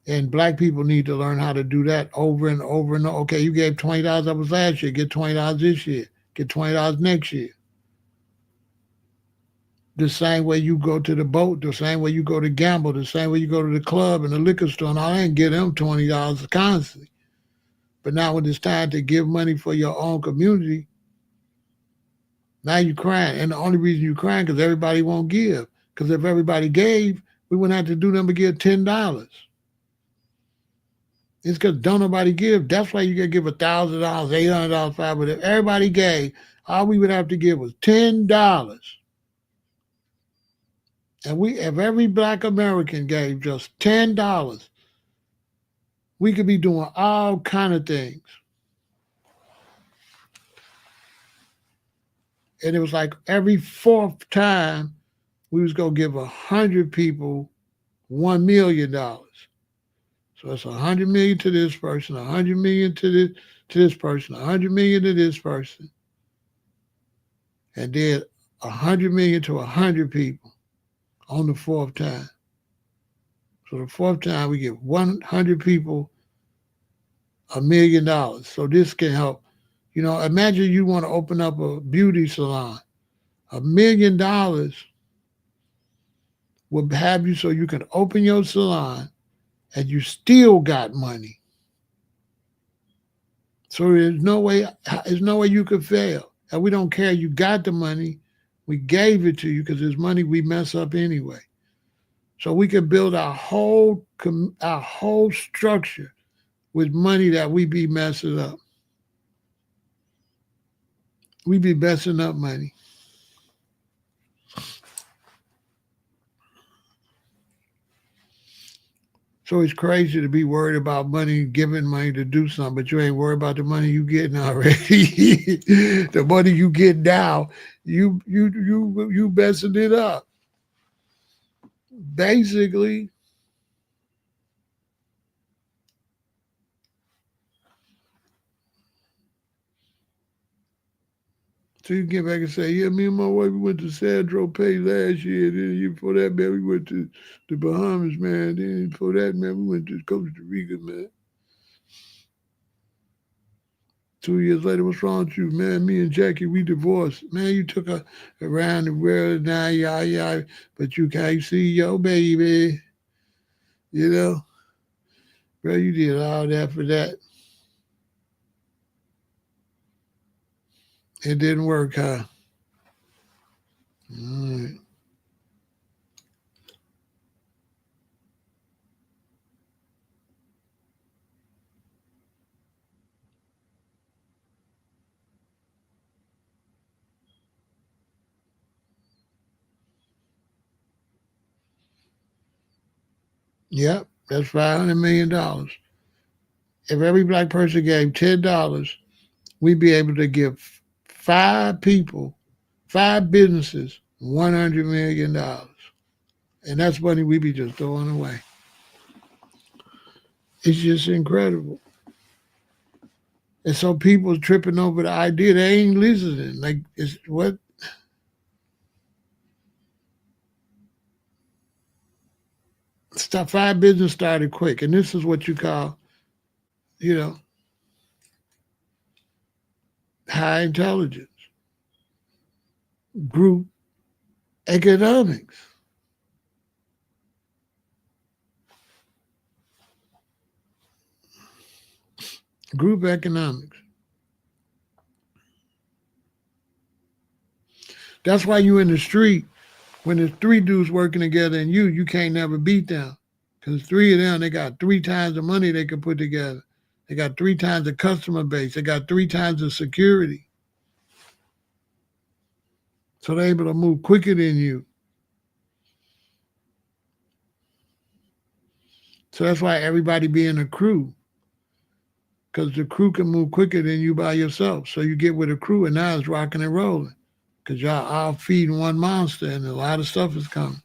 And black people need to learn how to do that over and over and over. Okay, you gave $20 that was last year, get $20 this year, get $20 next year. The same way you go to the boat, the same way you go to gamble, the same way you go to the club and the liquor store, and I ain't get them $20 constantly. But now when it's time to give money for your own community, now you're crying. And the only reason you're crying because everybody won't give. Because if everybody gave, we wouldn't have to do them but give $10. It's because don't nobody give. That's why you can give $1,000, $800, $500. But if everybody gave, all we would have to give was $10. And if every black American gave just $10, we could be doing all kind of things. And it was like every fourth time we was gonna give 100 people $1 million. So it's 100 million to this person, 100 million to this person, 100 million to this person, and then 100 million to 100 people on the fourth time. So the fourth time we give 100 people $1 million. So this can help. Imagine you want to open up a beauty salon. $1 million will have you so you can open your salon and you still got money. So there's no way you could fail. And we don't care. You got the money. We gave it to you because it's money we mess up anyway. So we could build our whole structure with money that we be messing up. We be messing up money. So it's crazy to be worried about money, giving money to do something, but you ain't worried about the money you getting already. The money you get now, you messing it up. Basically, so you get back and say, yeah, me and my wife we went to Sandro Pay last year. Then before that, man, we went to the Bahamas, man. Then before that, man, we went to Costa Rica, man. 2 years later, what's wrong with you, man? Me and Jackie, we divorced. Man, you took her around the world now, yeah, but you can't see your baby. You know, bro, you did all that for that. It didn't work, huh? All right. Yep, that's $500 million. If every black person gave $10, we'd be able to give 5 people, 5 businesses, $100 million. And that's money we be just throwing away. It's just incredible. And so people tripping over the idea, they ain't listening. Like, it's what? Stop. 5 business started quick. And this is what you call, you know, high intelligence, group economics. Group economics. That's why you in the street when there's 3 dudes working together and you can't never beat them. Because 3 of them, they got 3 times the money they could put together. They got 3 times the customer base. They got 3 times the security. So they're able to move quicker than you. So that's why everybody be in a crew. Because the crew can move quicker than you by yourself. So you get with a crew and now it's rocking and rolling. Because y'all all feeding one monster and a lot of stuff is coming.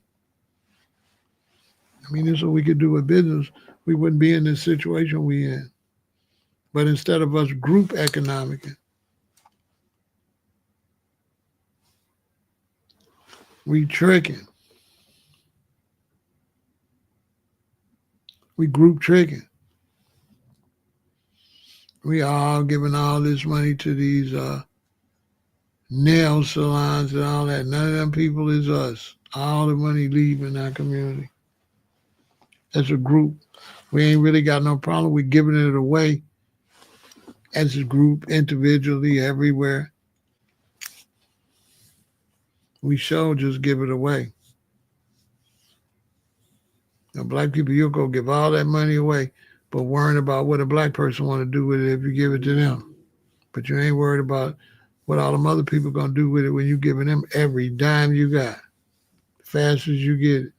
I mean, this is what we could do with business. We wouldn't be in this situation we in. But instead of us group economic, we tricking. We group tricking. We all giving all this money to these nail salons and all that. None of them people is us. All the money leaving our community. As a group, we ain't really got no problem with giving it away as a group, individually, everywhere. We sure just give it away. Now, black people, you'll go give all that money away, but worrying about what a black person want to do with it if you give it to them. But you ain't worried about what all them other people gonna do with it when you giving them every dime you got, fast as you get it.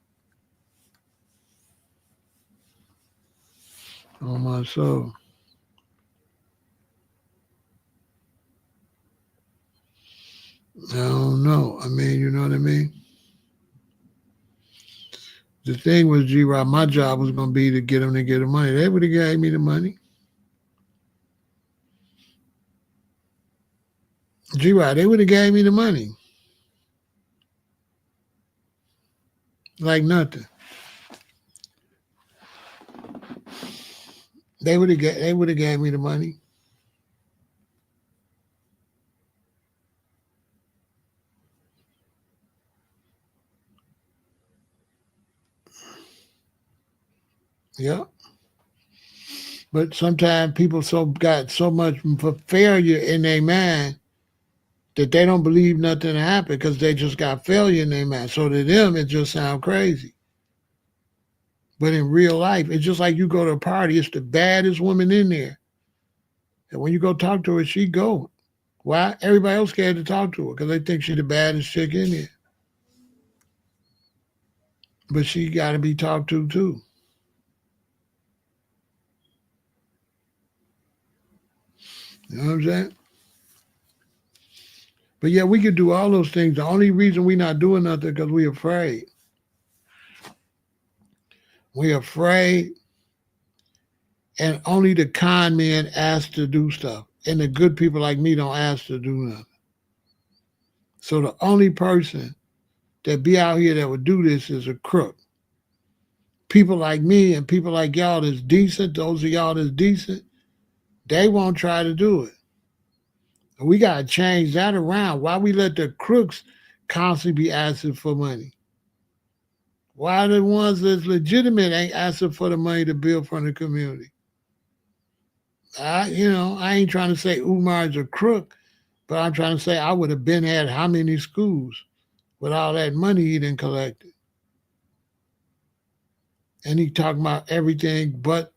On my soul. I don't know. I mean, you know what I mean? The thing was, G-Rock, my job was going to be to get them to get the money. They would have gave me the money. G-Rock, they would have gave me the money. Like nothing. They would have gave me the money. Yeah. But sometimes people got so much for failure in their mind that they don't believe nothing happened because they just got failure in their mind. So to them, it just sounds crazy. But in real life, it's just like you go to a party, it's the baddest woman in there. And when you go talk to her, she go. Why? Everybody else scared to talk to her because they think she's the baddest chick in there. But she got to be talked to too. You know what I'm saying? But yeah, we could do all those things. The only reason we're not doing nothing because we're afraid. We're afraid, and only the con men ask to do stuff. And the good people like me don't ask to do nothing. So the only person that be out here that would do this is a crook. People like me and people like y'all that's decent, those of y'all that's decent, they won't try to do it. We got to change that around. Why we let the crooks constantly be asking for money? Why the ones that's legitimate ain't asking for the money to build from the community? I ain't trying to say Umar's a crook, but I'm trying to say I would have been at how many schools with all that money he done collected. And he talking about everything but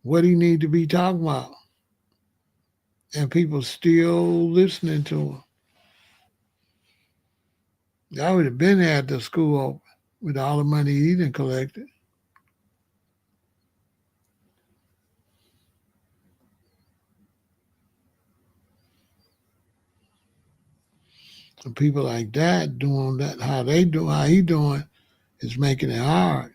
what he need to be talking about. And people still listening to him. I would have been at the school open with all the money he done collected. And people like that doing that, how he doing, is making it hard.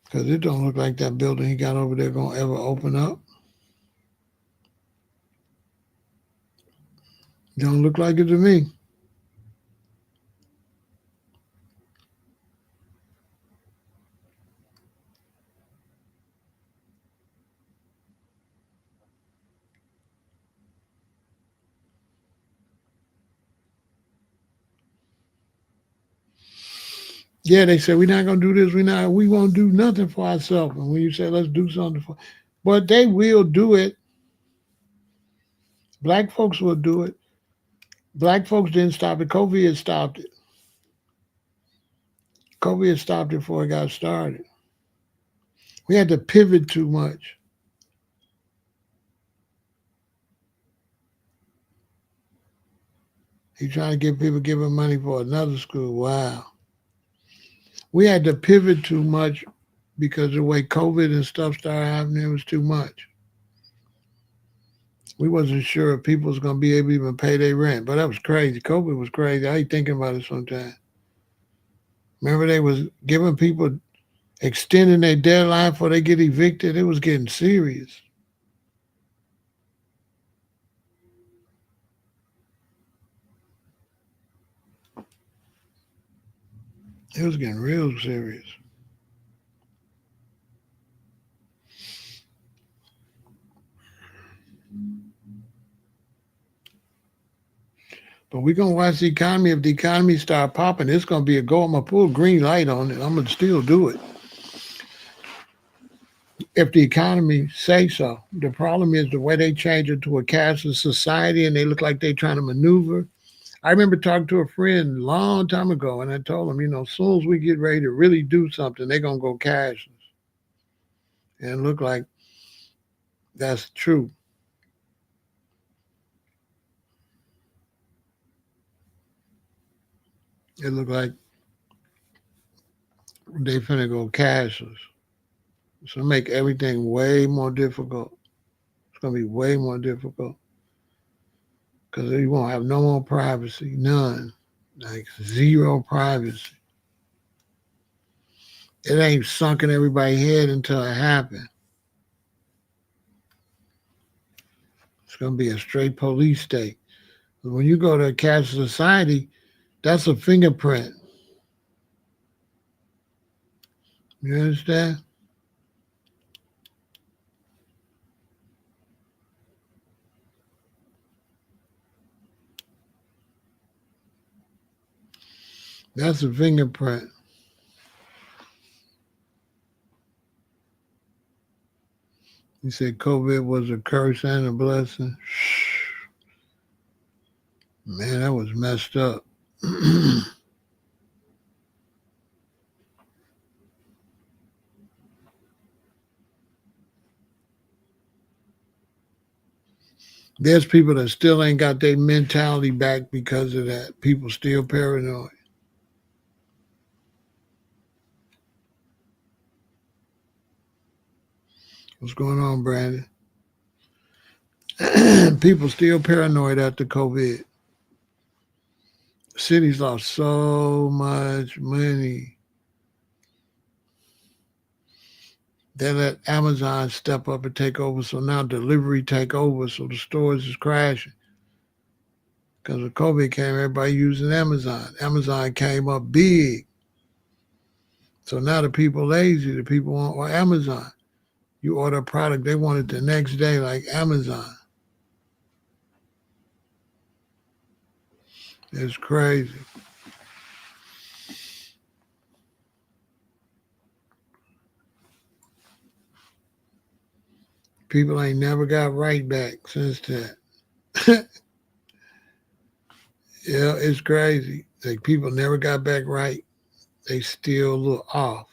Because it don't look like that building he got over there gonna ever open up. Don't look like it to me. Yeah, they said we're not gonna do this. We won't do nothing for ourselves. And when you say let's do something for, but they will do it. Black folks will do it. Black folks didn't stop it. COVID had stopped it. COVID had stopped it before it got started. We had to pivot too much. He trying to get people giving money for another school. Wow. We had to pivot too much because the way COVID and stuff started happening, it was too much. We wasn't sure if people was gonna be able to even pay their rent. But that was crazy. COVID was crazy. I ain't thinking about it sometimes. Remember they was giving people extending their deadline before they get evicted. It was getting serious. It was getting real serious. But we're gonna watch the economy. If the economy start popping, it's gonna be a go. I'm gonna pull a green light on it. I'm gonna still do it. If the economy say so. The problem is the way they change it to a cashless society and they look like they're trying to maneuver. I remember talking to a friend a long time ago and I told him, as soon as we get ready to really do something, they're gonna go cashless. And it looked like that's true. It looked like they finna go cashless. It's going to make everything way more difficult. It's going to be way more difficult because you won't have no more privacy, none, like zero privacy. It ain't sunk in everybody's head until it happened. It's going to be a straight police state. When you go to a cash society, that's a fingerprint. You understand? That's a fingerprint. You said COVID was a curse and a blessing. Man, that was messed up. There's people that still ain't got their mentality back because of that. People still paranoid. What's going on, Brandon? People still paranoid after COVID. Cities lost so much money. They let Amazon step up and take over, so now delivery take over, so the stores is crashing. Because of COVID came, everybody using Amazon. Amazon came up big. So now the people lazy. The people want Amazon. You order a product, they want it the next day, like Amazon. It's crazy. People ain't never got right back since that. Yeah, it's crazy. Like people never got back right. They still look off.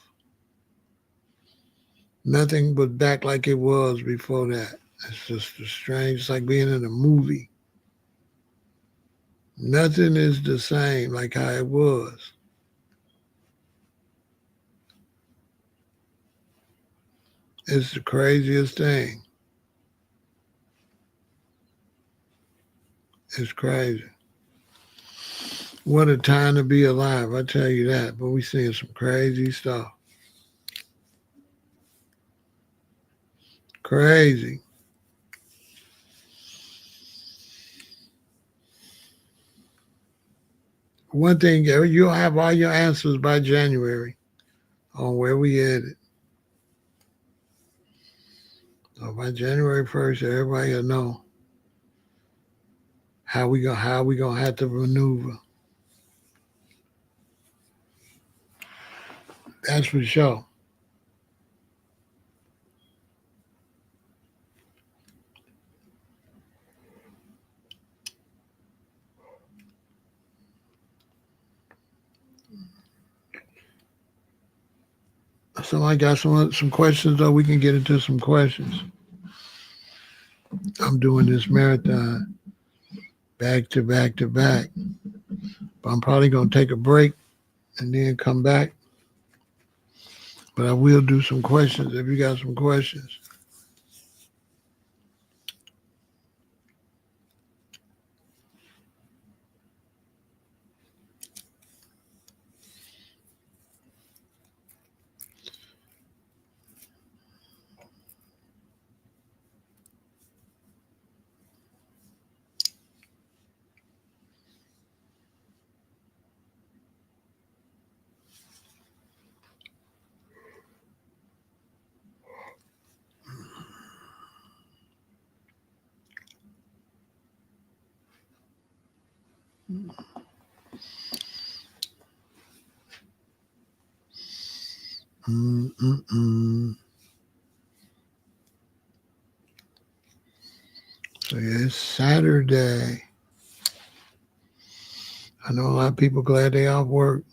Nothing was back like it was before that. It's just strange. It's like being in a movie. Nothing is the same like how it was. It's the craziest thing. It's crazy. What a time to be alive, I tell you that. But we seeing some crazy stuff. Crazy. One thing, you'll have all your answers by January on where we headed. So by January 1st, everybody will know how we gonna have to maneuver. That's for sure. Somebody got some questions though. We can get into some questions. I'm doing this marathon back to back to back. But I'm probably gonna take a break and then come back. But I will do some questions if you got some questions. Mm-mm-mm. So yeah, it's Saturday. I know a lot of people glad they off work.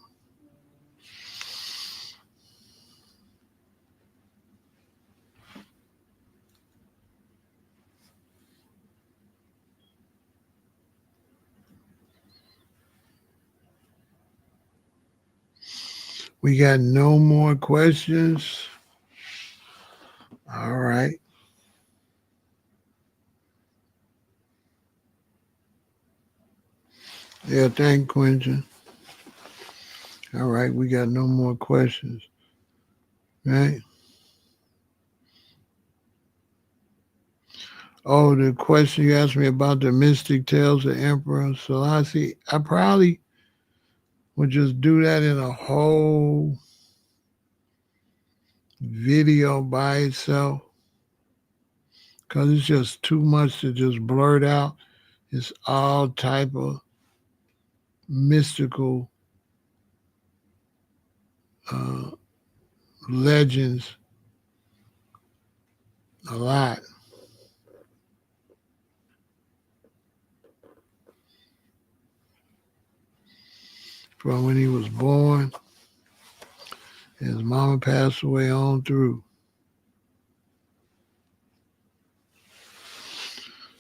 We got no more questions. Yeah, thank Quentin. All right, we got no more questions, right? Oh, the question you asked me about the mystic tales of Emperor Selassie, I probably would just do that in a whole video by itself because it's just too much to just blurt out. It's all type of mystical uh, legends, a lot. From when he was born, his mama passed away on through.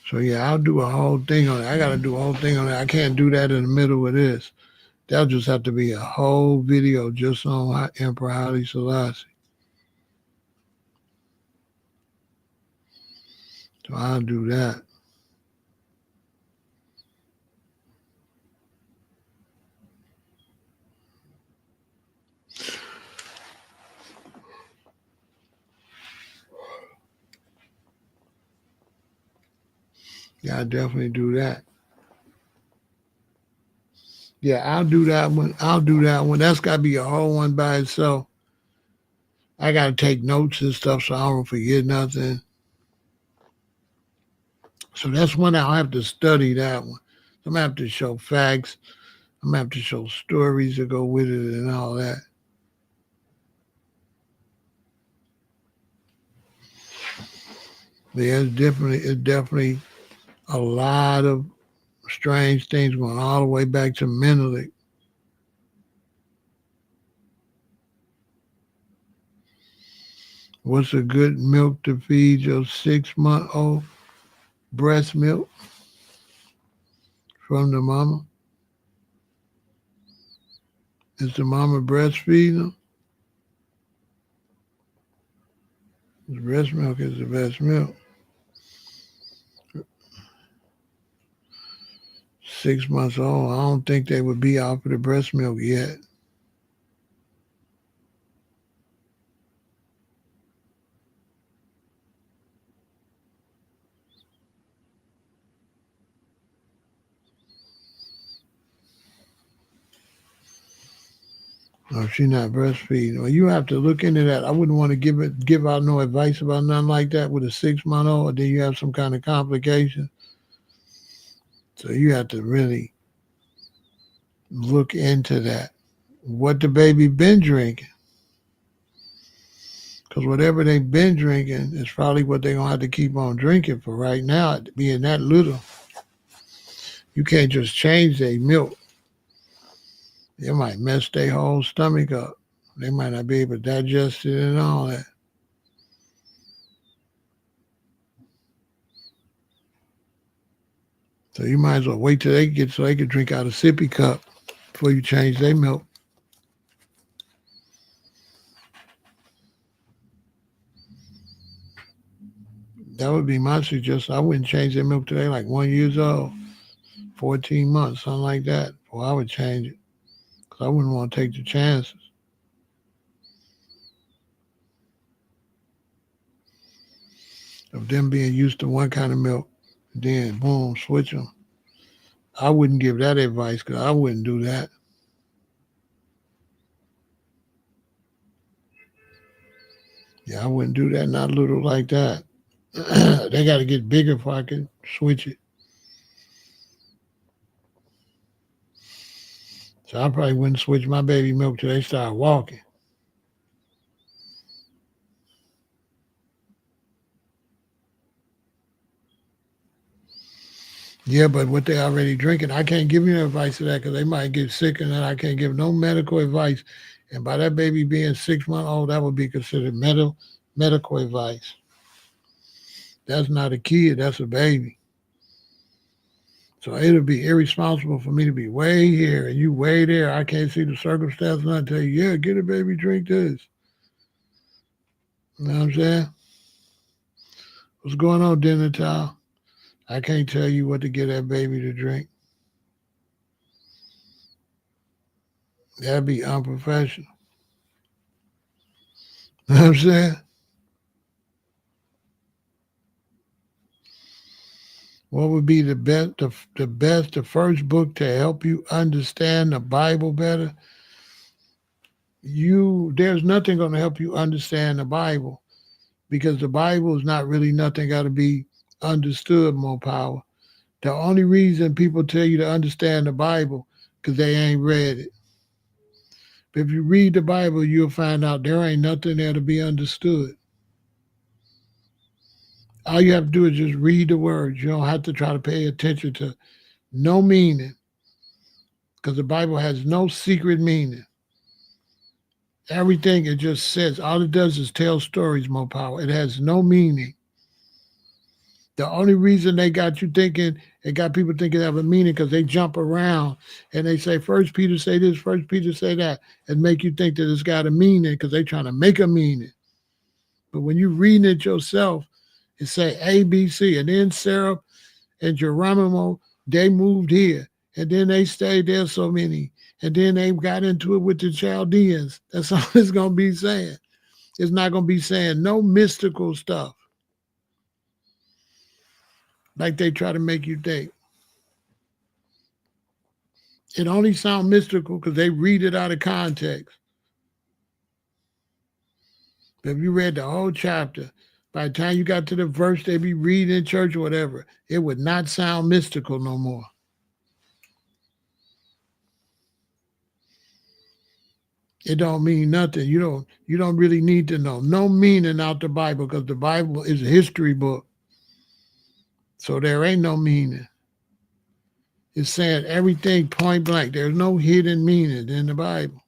So yeah, I'll do a whole thing on it. I gotta do a whole thing on it. I can't do that in the middle of this. That'll just have to be a whole video just on Emperor Haile Selassie. So I'll do that. Yeah, I'll definitely do that. Yeah, I'll do that one. I'll do that one. That's got to be a whole one by itself. I got to take notes and stuff so I don't forget nothing. So that's one I'll have to study that one. I'm going to have to show facts. I'm going to have to show stories to go with it and all that. But yeah, it's definitely a lot of strange things going all the way back to Menelik. What's a good milk to feed your 6-month-old? Breast milk from the mama. Is the mama breastfeeding them? Breast milk is the best milk. 6 months old, I don't think they would be offered the breast milk yet. Or if she's not breastfeeding. Well, you have to look into that. I wouldn't want to give out no advice about nothing like that with a 6-month-old, or then you have some kind of complication. So you have to really look into that. What the baby been drinking. Because whatever they've been drinking is probably what they're going to have to keep on drinking for right now, being that little. You can't just change their milk. It might mess their whole stomach up. They might not be able to digest it and all that. So you might as well wait till they get so they can drink out a sippy cup before you change their milk. That would be my suggestion. I wouldn't change their milk till they like 1 year old, 14 months, something like that. Well, I would change it because I wouldn't want to take the chances of them being used to one kind of milk, then boom, switch them. I wouldn't give that advice because I wouldn't do that. Yeah, I wouldn't do that. Not little like that. They got to get bigger before I can switch it. So I probably wouldn't switch my baby milk till they start walking. Yeah, but what they already drinking, I can't give you advice to that because they might get sick, and then I can't give no medical advice. And by that baby being 6 months old, that would be considered medical advice. That's not a kid, that's a baby. So it'll be irresponsible for me to be way here and you way there. I can't see the circumstance and I tell you, yeah, get a baby, drink this. You know what I'm saying? What's going on, dinner child? I can't tell you what to get that baby to drink. That'd be unprofessional. You know what I'm saying? What would be the best, the first book to help you understand the Bible better? There's nothing going to help you understand the Bible because the Bible is not really nothing got to be understood. More power. The only reason people tell you to understand the Bible because they ain't read it. But if you read the Bible, you'll find out there ain't nothing there to be understood. All you have to do is just read the words. You don't have to try to pay attention to no meaning because the Bible has no secret meaning. Everything it just says, all it does is tell stories, more power. It has no meaning. The only reason they got you thinking, it got people thinking they have a meaning because they jump around and they say, First Peter say this, First Peter say that, and make you think that it's got a meaning because they trying to make a meaning. But when you reading it yourself, it say A, B, C, and then Sarah and Geronimo, they moved here, and then they stayed there so many, and then they got into it with the Chaldeans. That's all it's gonna be saying. It's not gonna be saying no mystical stuff like they try to make you think. It only sounds mystical because they read it out of context. But if you read the whole chapter, by the time you got to the verse they be reading in church or whatever, it would not sound mystical no more. It don't mean nothing. You don't really need to know no meaning out the Bible because the Bible is a history book. So there ain't no meaning. It's saying everything point blank. There's no hidden meaning in the Bible.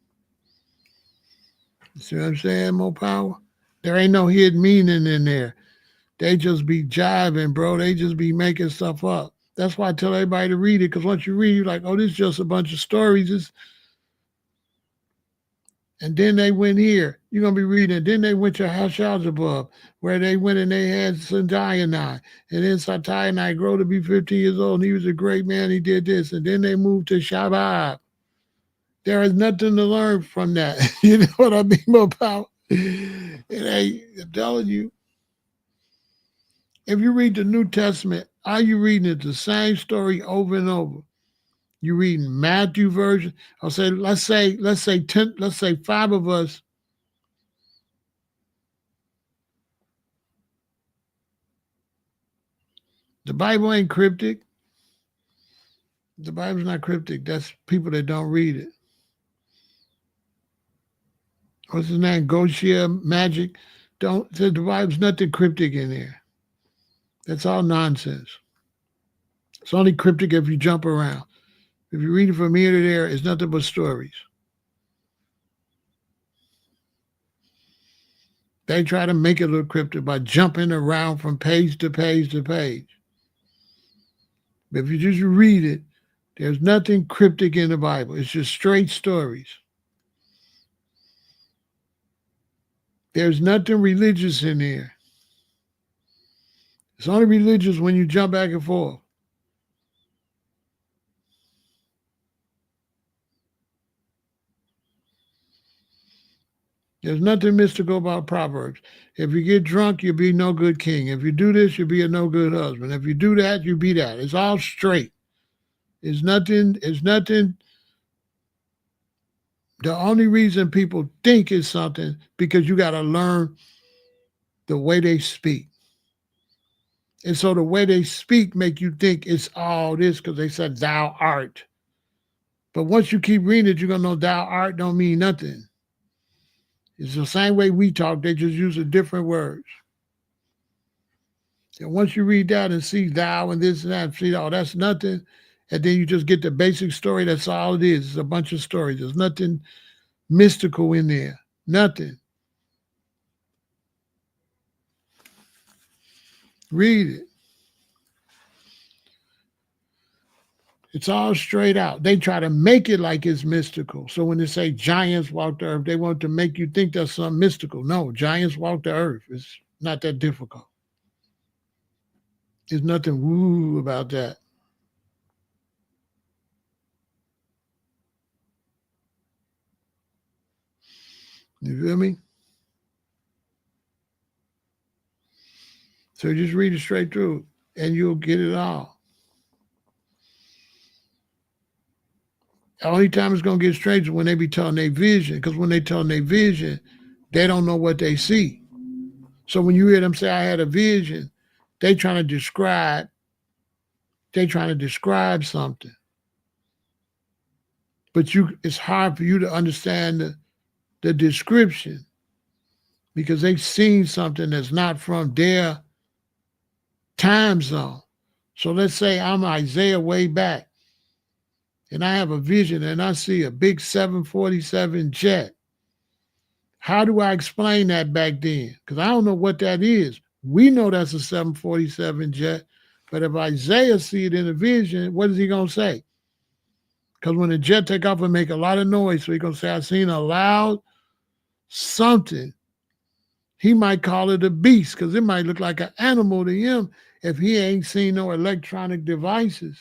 You see what I'm saying, more power? There ain't no hidden meaning in there. They just be jiving, bro. They just be making stuff up. That's why I tell everybody to read it, because once you read, you're like, oh, this is just a bunch of stories. And then they went here. You're going to be reading. Then they went to Hashalzabub, where they went and they had Sinai. And then Sinai grew to be 15 years old, and he was a great man. He did this. And then they moved to Shabbat. There is nothing to learn from that. You know what I mean about it? I'm telling you, if you read the New Testament, all you reading is the same story over and over. You reading Matthew version. I'll say, let's say 10, let's say 5 of us. The Bible ain't cryptic. The Bible's not cryptic. That's people that don't read it. What's his name? Goshia Magic. The Bible's nothing cryptic in there. That's all nonsense. It's only cryptic if you jump around. If you read it from here to there, it's nothing but stories. They try to make it look cryptic by jumping around from page to page to page. But if you just read it, there's nothing cryptic in the Bible. It's just straight stories. There's nothing religious in there. It's only religious when you jump back and forth. There's nothing mystical about Proverbs. If you get drunk, you'll be no good king. If you do this, you'll be a no good husband. If you do that, you'll be that. It's all straight. It's nothing. The only reason people think it's something because you got to learn the way they speak. And so the way they speak make you think it's all this because they said thou art. But once you keep reading it, you're going to know thou art don't mean nothing. It's the same way we talk. They just use a different words. And once you read that and see thou and this and that, see, oh, that's nothing. And then you just get the basic story. That's all it is. It's a bunch of stories. There's nothing mystical in there. Nothing. Read it. It's all straight out. They try to make it like it's mystical. So when they say giants walk the earth, they want to make you think that's something mystical. No, giants walk the earth. It's not that difficult. There's nothing woo about that. You feel me? So just read it straight through and you'll get it all. The only time it's going to get straight is when they be telling their vision, because when they telling their vision, they don't know what they see. So when you hear them say, I had a vision, they trying to describe something. But it's hard for you to understand the description because they've seen something that's not from their time zone. So let's say I'm Isaiah way back and I have a vision and I see a big 747 jet. How do I explain that back then? Because I don't know what that is. We know that's a 747 jet, but if Isaiah see it in a vision, what is he going to say? Because when the jet take off and make a lot of noise, so he going to say, I seen a loud something. He might call it a beast because it might look like an animal to him if he ain't seen no electronic devices.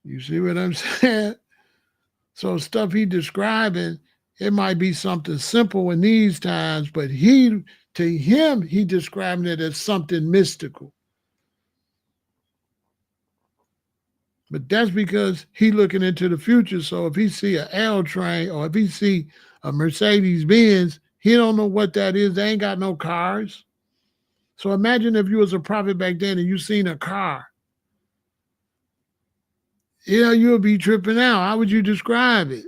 You see what I'm saying? So stuff he describing, it might be something simple in these times, but to him, he describing it as something mystical. But that's because he looking into the future. So if he see an L train or if he see a Mercedes Benz, he don't know what that is. They ain't got no cars. So imagine if you was a prophet back then and you seen a car. Yeah, you'll be tripping out. How would you describe it?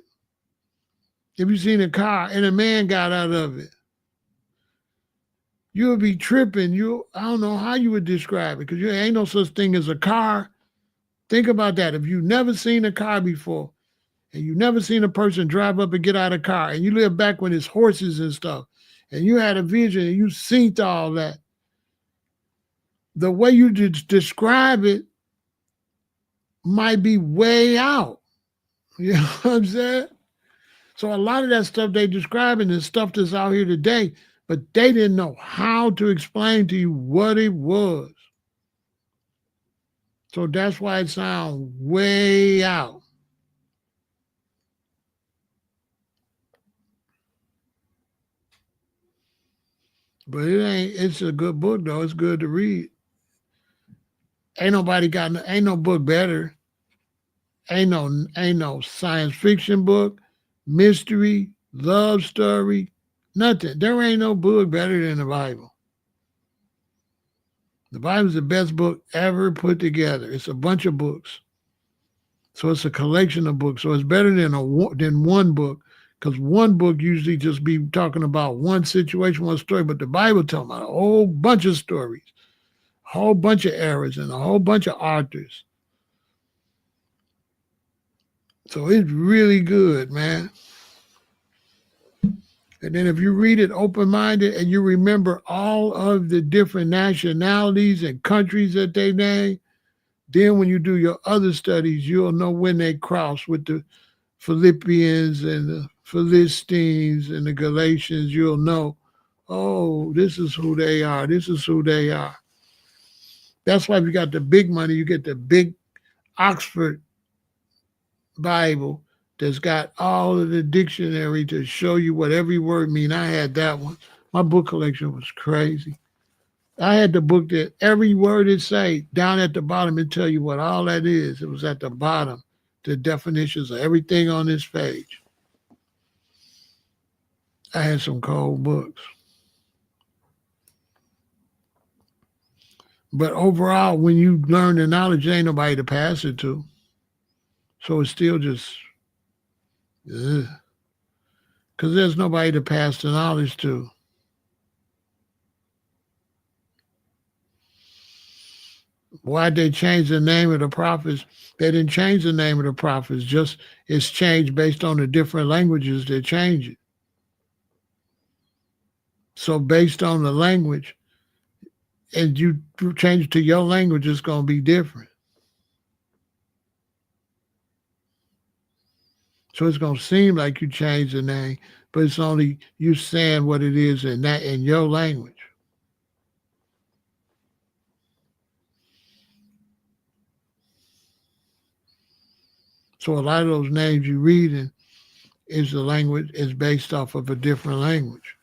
If you seen a car and a man got out of it, you'll be tripping. I don't know how you would describe it because there ain't no such thing as a car. Think about that. If you've never seen a car before and you've never seen a person drive up and get out of a car and you live back when it's horses and stuff and you had a vision and you seen all that, the way you describe it might be way out. You know what I'm saying? So a lot of that stuff they describing is stuff that's out here today, but they didn't know how to explain to you what it was. So that's why it sounds way out. But it's a good book though. It's good to read. Ain't no book better. Ain't no science fiction book, mystery, love story, nothing. There ain't no book better than the Bible. The Bible is the best book ever put together. It's a bunch of books. So it's a collection of books. So it's better than one book because one book usually just be talking about one situation, one story, but the Bible talking about a whole bunch of stories, a whole bunch of eras, and a whole bunch of authors. So it's really good, man. And then if you read it open-minded and you remember all of the different nationalities and countries that they name, then when you do your other studies, you'll know when they cross with the Philippians and the Philistines and the Galatians. You'll know, oh, this is who they are. This is who they are. That's why if you got the big money, you get the big Oxford Bible that's got all of the dictionary to show you what every word mean. I had that one. My book collection was crazy. I had the book that every word it say down at the bottom and tell you what all that is. It was at the bottom, the definitions of everything on this page. I had some cold books. But overall, when you learn the knowledge, there ain't nobody to pass it to. So it's still just, because there's nobody to pass the knowledge to. Why'd they change the name of the prophets? They didn't change the name of the prophets, just it's changed based on the different languages they change it. So based on the language, and you change it to your language, it's going to be different. So it's going to seem like you changed the name, but it's only you saying what it is in your language. So a lot of those names you read, and is the language is based off of a different language.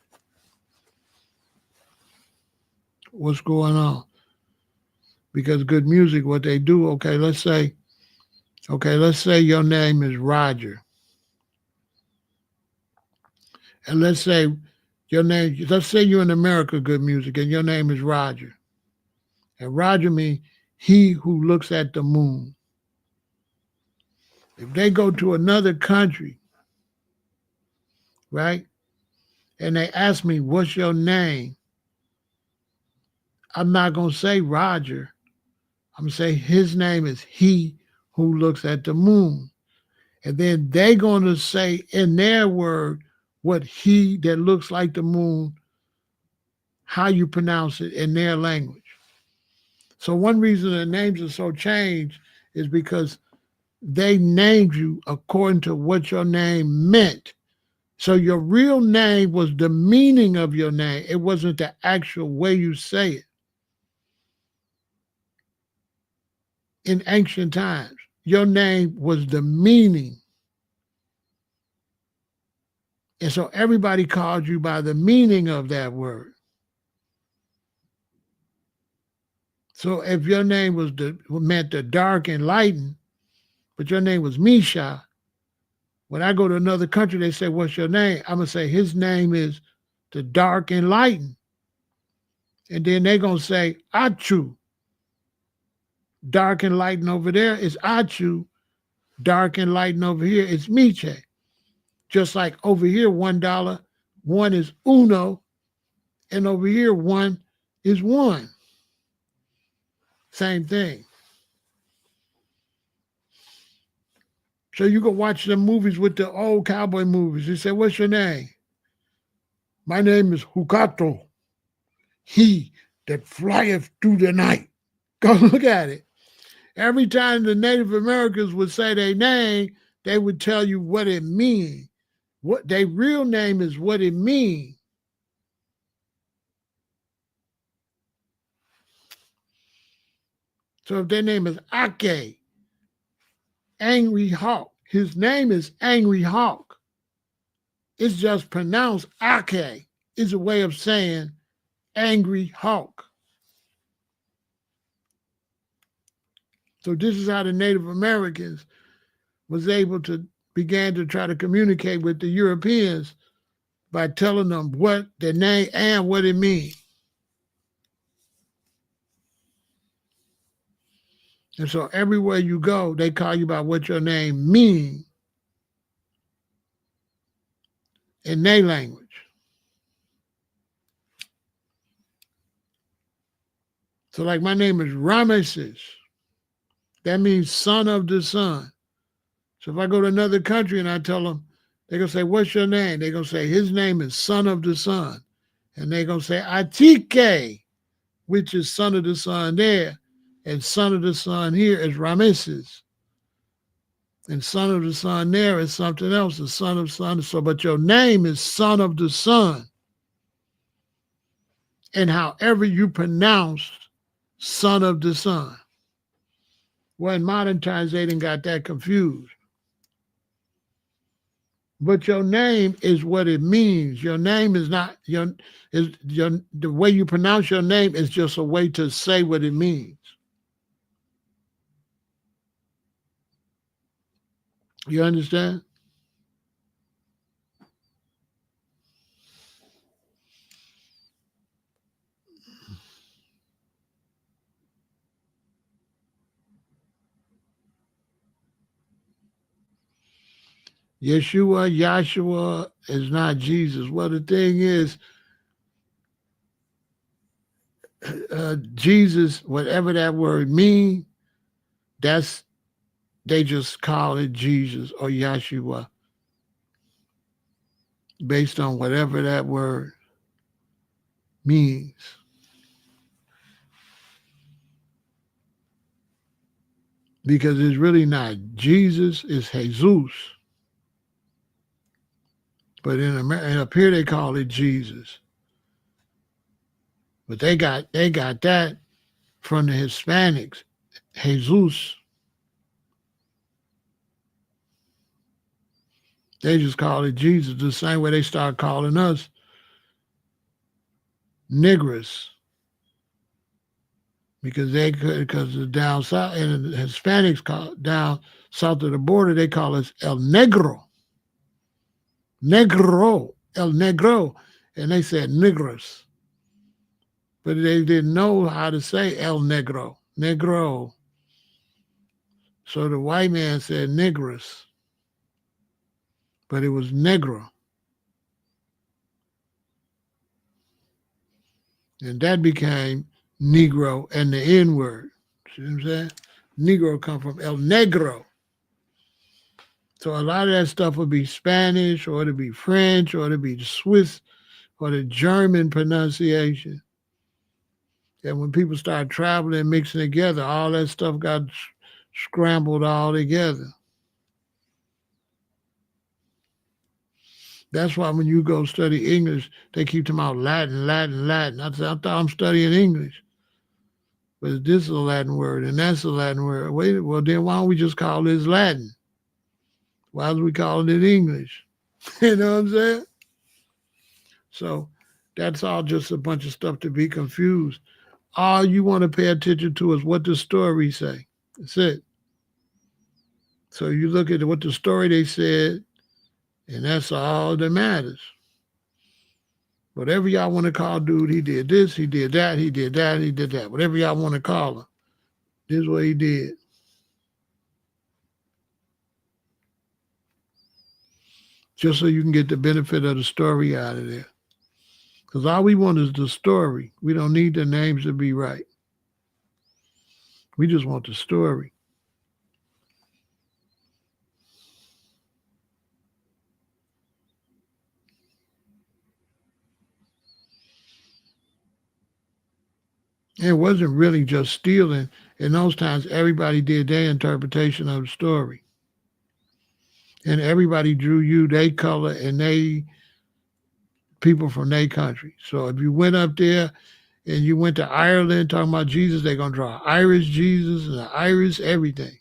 What's going on? Because good music, what they do, let's say your name is Roger. And let's say you're in America, good music, and your name is Roger. And Roger means he who looks at the moon. If they go to another country, right, and they ask me, what's your name? I'm not going to say Roger. I'm going to say his name is he who looks at the moon. And then they're going to say in their word what he that looks like the moon, how you pronounce it in their language. So one reason the names are so changed is because they named you according to what your name meant. So your real name was the meaning of your name. It wasn't the actual way you say it. In ancient times, your name was the meaning. And so everybody called you by the meaning of that word. So if your name meant the dark and lightened, but your name was Misha, when I go to another country, they say, what's your name? I'm going to say, his name is the dark and lightened. And then they're going to say, Achu. Dark and lightened over there is Achu. Dark and lightened over here is Miche. Just like over here, $1, one is uno, and over here, one is one. Same thing. So you go watch the movies with the old cowboy movies. They say, what's your name? My name is Hukato, he that flieth through the night. Go look at it. Every time the Native Americans would say their name, they would tell you what it means. What their real name is, what it means. So if their name is Ake, Angry Hawk, his name is Angry Hawk. It's just pronounced Ake. It's a way of saying Angry Hawk. So this is how the Native Americans was able to began to try to communicate with the Europeans by telling them what their name and what it means. And so everywhere you go, they call you by what your name means in their language. So like my name is Rameses. That means son of the sun. So if I go to another country and I tell them, they're going to say, what's your name? They're going to say, his name is son of the sun. And they're going to say, Atike, which is son of the sun there. And son of the sun here is Rameses. And son of the sun there is something else, the son of sun. So, but your name is son of the sun. And however you pronounce son of the sun. Well, in modern times, they didn't got that confused. But your name is what it means. Your name is not the way you pronounce your name is just a way to say what it means. You understand? Yahshua is not Jesus. Well, the thing is, Jesus, whatever that word means, they just call it Jesus or Yahshua based on whatever that word means. Because it's really not Jesus, it's Jesus. But in America, and up here they call it Jesus. But they got that from the Hispanics, Jesus. They just call it Jesus the same way they start calling us niggers, because down south, and the Hispanics call down south of the border, they call us El Negro, Negro, El Negro, and they said niggers, but they didn't know how to say El Negro, Negro. So the white man said niggers, but it was Negro. And that became Negro and the N word. See what I'm saying? Negro come from El Negro. So a lot of that stuff would be Spanish, or it'd be French, or it'd be the Swiss or the German pronunciation. And when people started traveling and mixing together, all that stuff got scrambled all together. That's why when you go study English, they keep talking about Latin, Latin, Latin. I thought I'm studying English. But this is a Latin word and that's a Latin word. Wait, well, then why don't we just call this Latin? Why do we call it English? You know what I'm saying? So that's all just a bunch of stuff to be confused. All you want to pay attention to is what the story say. That's it. So you look at what the story they said, and that's all that matters. Whatever y'all want to call dude, he did this, he did that, he did that, he did that. Whatever y'all want to call him, this is what he did. Just so you can get the benefit of the story out of there. Because all we want is the story. We don't need the names to be right. We just want the story. It wasn't really just stealing. In those times, everybody did their interpretation of the story. And everybody drew you their color and they people from their country. So if you went up there and you went to Ireland talking about Jesus, they're going to draw Irish Jesus and Irish everything.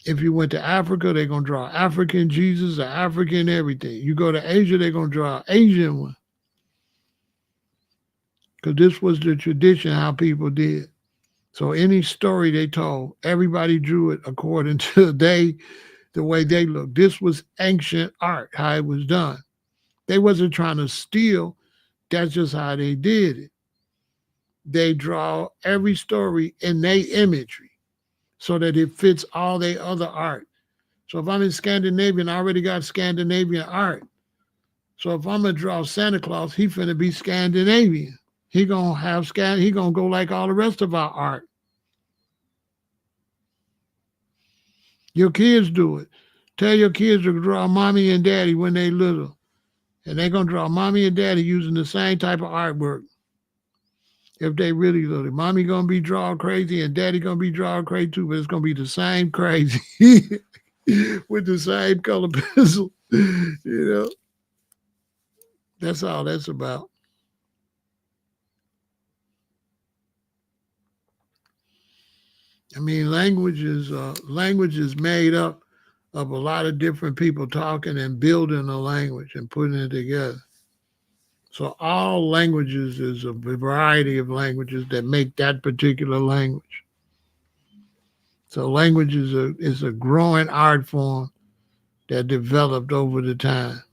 If you went to Africa, they're going to draw African Jesus, or African everything. You go to Asia, they're going to draw Asian one. Because this was the tradition, how people did. So any story they told, everybody drew it according to the way they looked. This was ancient art, how it was done. They wasn't trying to steal. That's just how they did it. They draw every story in their imagery so that it fits all their other art. So if I'm in Scandinavia, I already got Scandinavian art. So if I'm going to draw Santa Claus, he finna be Scandinavian. He gonna go like all the rest of our art. Your kids do it. Tell your kids to draw mommy and daddy when they little. And they're gonna draw mommy and daddy using the same type of artwork. If they really little. Mommy gonna be drawing crazy and daddy gonna be drawing crazy too, but it's gonna be the same crazy with the same color pencil. You know? That's all that's about. I mean, language is made up of a lot of different people talking and building a language and putting it together. So all languages is a variety of languages that make that particular language. So language is a growing art form that developed over the time.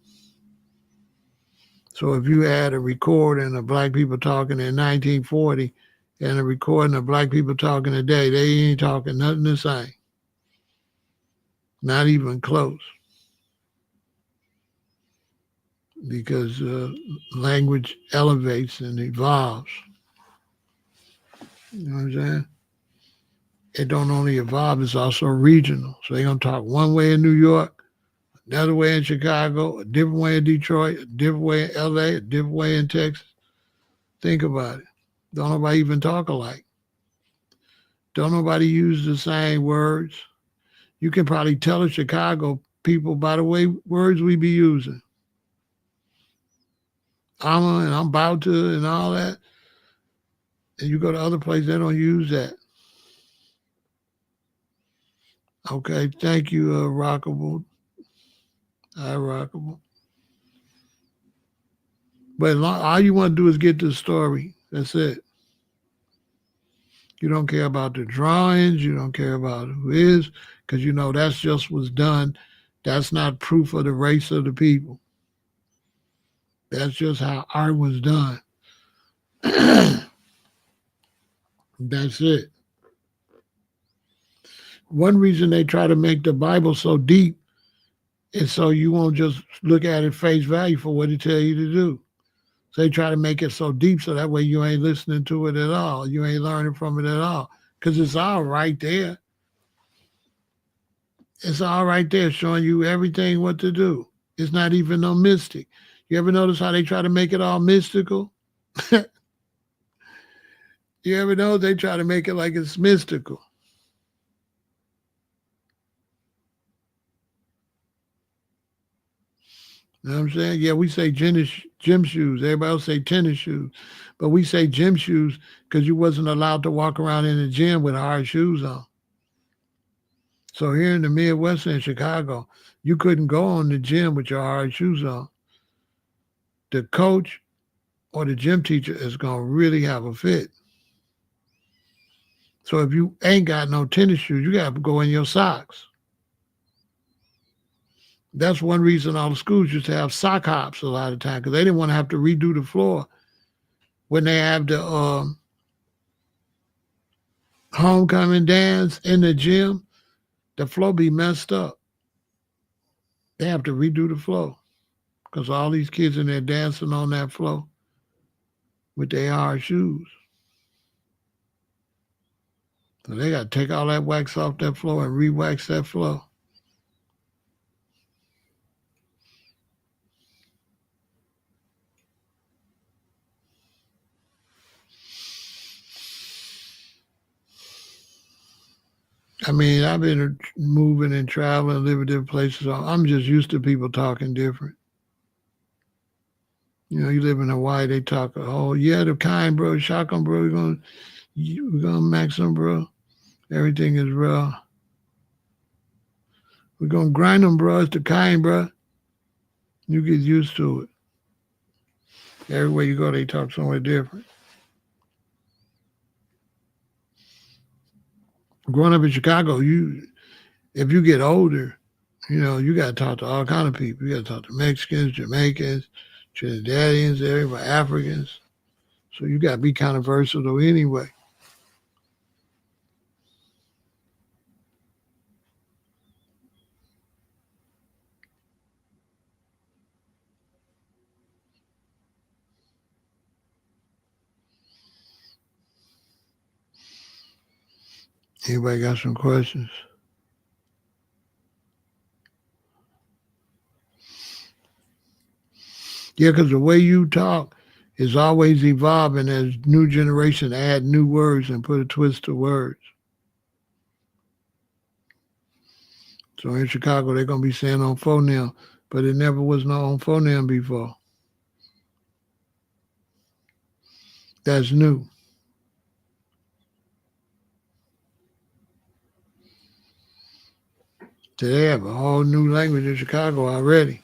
So if you had a recording of black people talking in 1940 and a recording of black people talking today, they ain't talking nothing the same. Not even close. Because language elevates and evolves. You know what I'm saying? It don't only evolve, it's also regional. So they're going to talk one way in New York, another way in Chicago, a different way in Detroit, a different way in LA, a different way in Texas. Think about it. Don't nobody even talk alike. Don't nobody use the same words. You can probably tell the Chicago people by the way words we be using. I'm and I'm about to and all that. And you go to other places, they don't use that. Okay, thank you, Rockable. Hierarchical. But all you want to do is get the story. That's it. You don't care about the drawings. You don't care about who is, because you know that's just what's done. That's not proof of the race of the people. That's just how art was done. That's it. One reason they try to make the Bible so deep is so you won't just look at it face value for what it tell you to do. So they try to make it so deep so that way you ain't listening to it at all. You ain't learning from it at all. Because it's all right there. It's all right there showing you everything what to do. It's not even no mystic. You ever notice how they try to make it all mystical? You ever know they try to make it like it's mystical? You know what I'm saying? Yeah, we say gym shoes. Everybody else say tennis shoes. But we say gym shoes because you wasn't allowed to walk around in the gym with hard shoes on. So here in the Midwest in Chicago, you couldn't go on the gym with your hard shoes on. The coach or the gym teacher is going to really have a fit. So if you ain't got no tennis shoes, you got to go in your socks. That's one reason all the schools used to have sock hops a lot of time because they didn't want to have to redo the floor when they have the homecoming dance in the gym. The floor be messed up. They have to redo the floor because all these kids in there dancing on that floor with their hard shoes. So they got to take all that wax off that floor and re-wax that floor. I mean, I've been moving and traveling, living different places. I'm just used to people talking different. You know, you live in Hawaii, they talk, oh yeah, the kind, bro, shotgun, bro, we're gonna max them, bro. Everything is raw. We're gonna grind them, bro. It's the kind, bro. You get used to it. Everywhere you go, they talk somewhere different. Growing up in Chicago, if you get older, you know, you got to talk to all kind of people. You got to talk to Mexicans, Jamaicans, Trinidadians, everybody, Africans. So you got to be kind of versatile anyway. Anybody got some questions? Yeah, because the way you talk is always evolving as new generation add new words and put a twist to words. So in Chicago, they're going to be saying on phone now, but it never was no on phone now before. That's new. So they have a whole new language in Chicago already.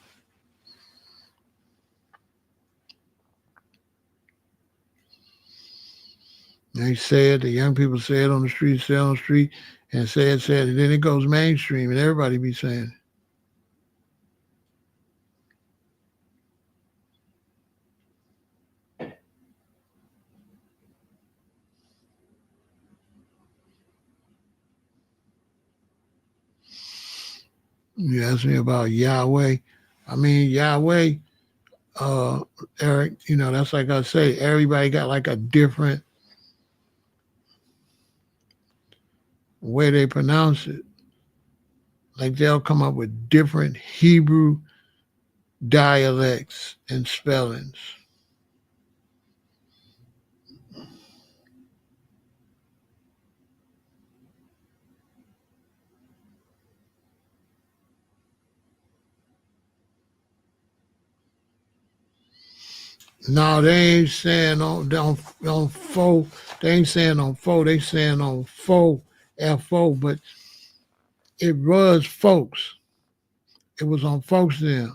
They say it, the young people say it on the street, say it on the street, and say it, and then it goes mainstream and everybody be saying it. You ask me about Yahweh. I mean, Yahweh, Eric, you know, that's like I say, everybody got like a different way they pronounce it. Like they'll come up with different Hebrew dialects and spellings. No, they ain't saying on fo. They ain't saying on fo. They saying on fo, F-O, but it was folks. It was on folks then.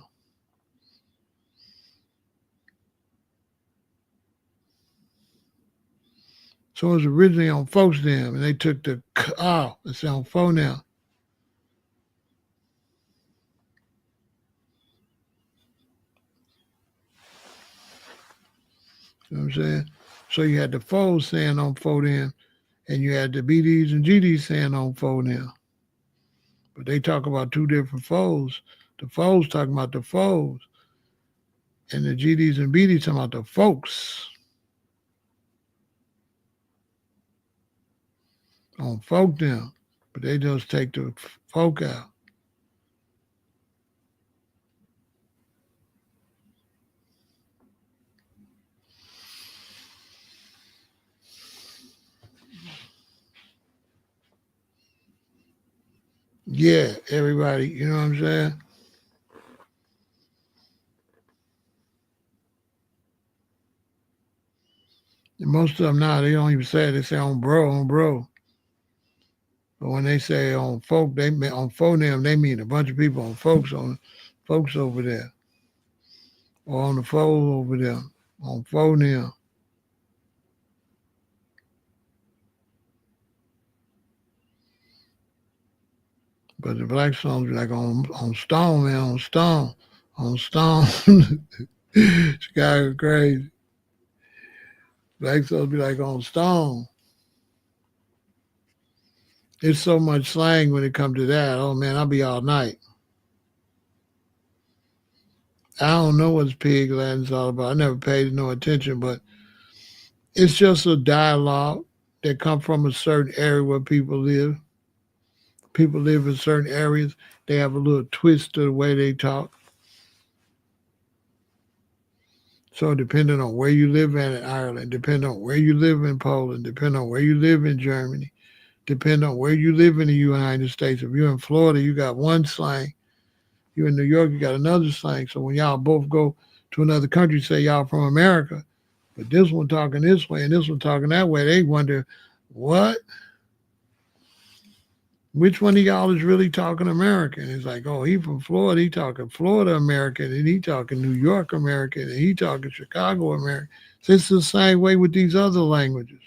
So it was originally on folks then, and they took the out. It's on phone now. You know what I'm saying? So you had the foes saying on phone then, and you had the BDs and GDs saying on phone now. But they talk about two different foes. The foes talking about the foes, and the GDs and BDs talking about the folks on folk now. But they just take the folk out. Yeah, everybody, you know what I'm saying? And most of them now, they don't even say it. They say on bro, on bro. But when they say on folk, they mean on phoneme, they mean a bunch of people on folks over there. Or on the phone over there. On phoneme. But the black songs be like on Stone, man, on Stone. On Stone. Chicago crazy. Black songs be like on Stone. There's so much slang when it comes to that. Oh man, I'll be all night. I don't know what pig Latin's all about. I never paid no attention, but it's just a dialogue that come from a certain area where people live. People live in certain areas. They have a little twist to the way they talk. So depending on where you live in Ireland, depending on where you live in Poland, depending on where you live in Germany, depending on where you live in the United States. If you're in Florida, you got one slang. You're in New York, you got another slang. So when y'all both go to another country, say y'all from America, but this one talking this way and this one talking that way, they wonder, what? Which one of y'all is really talking American? It's like, oh, he from Florida, he talking Florida American, and he talking New York American, and he talking Chicago American. So it's the same way with these other languages.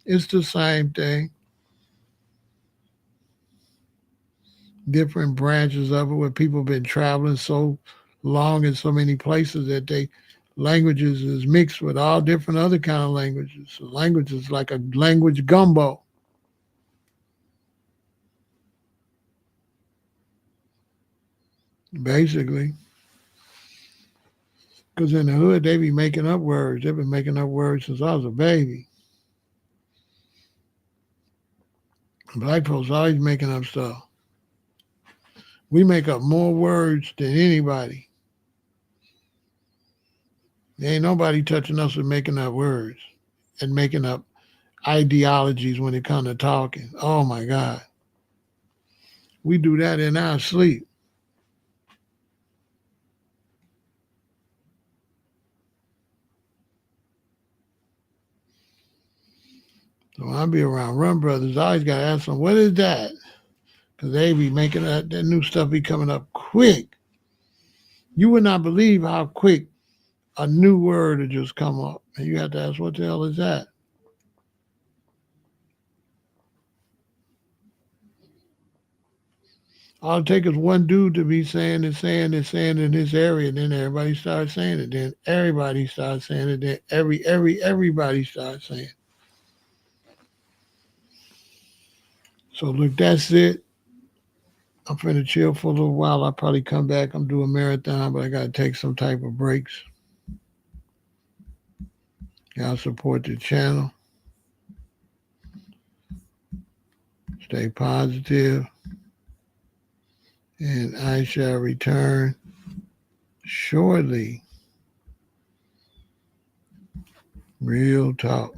It's the same thing. Different branches of it where people have been traveling so long in so many places that they languages is mixed with all different other kind of languages. So language is like a language gumbo. Basically. Because in the hood, they be making up words. They've been making up words since I was a baby. Black folks always making up stuff. We make up more words than anybody. There ain't nobody touching us with making up words and making up ideologies when it comes to talking. Oh my God. We do that in our sleep. So when I be around Run Brothers, I always got to ask them, what is that? Because they be making that new stuff be coming up quick. You would not believe how quick a new word would just come up. And you have to ask, what the hell is that? All it takes is one dude to be saying in his area, and then everybody starts saying it. Then everybody starts saying it. Then everybody starts saying it. So look, that's it. I'm finna chill for a little while. I'll probably come back. I'm doing a marathon, but I gotta take some type of breaks. Y'all support the channel. Stay positive. And I shall return shortly. Real talk.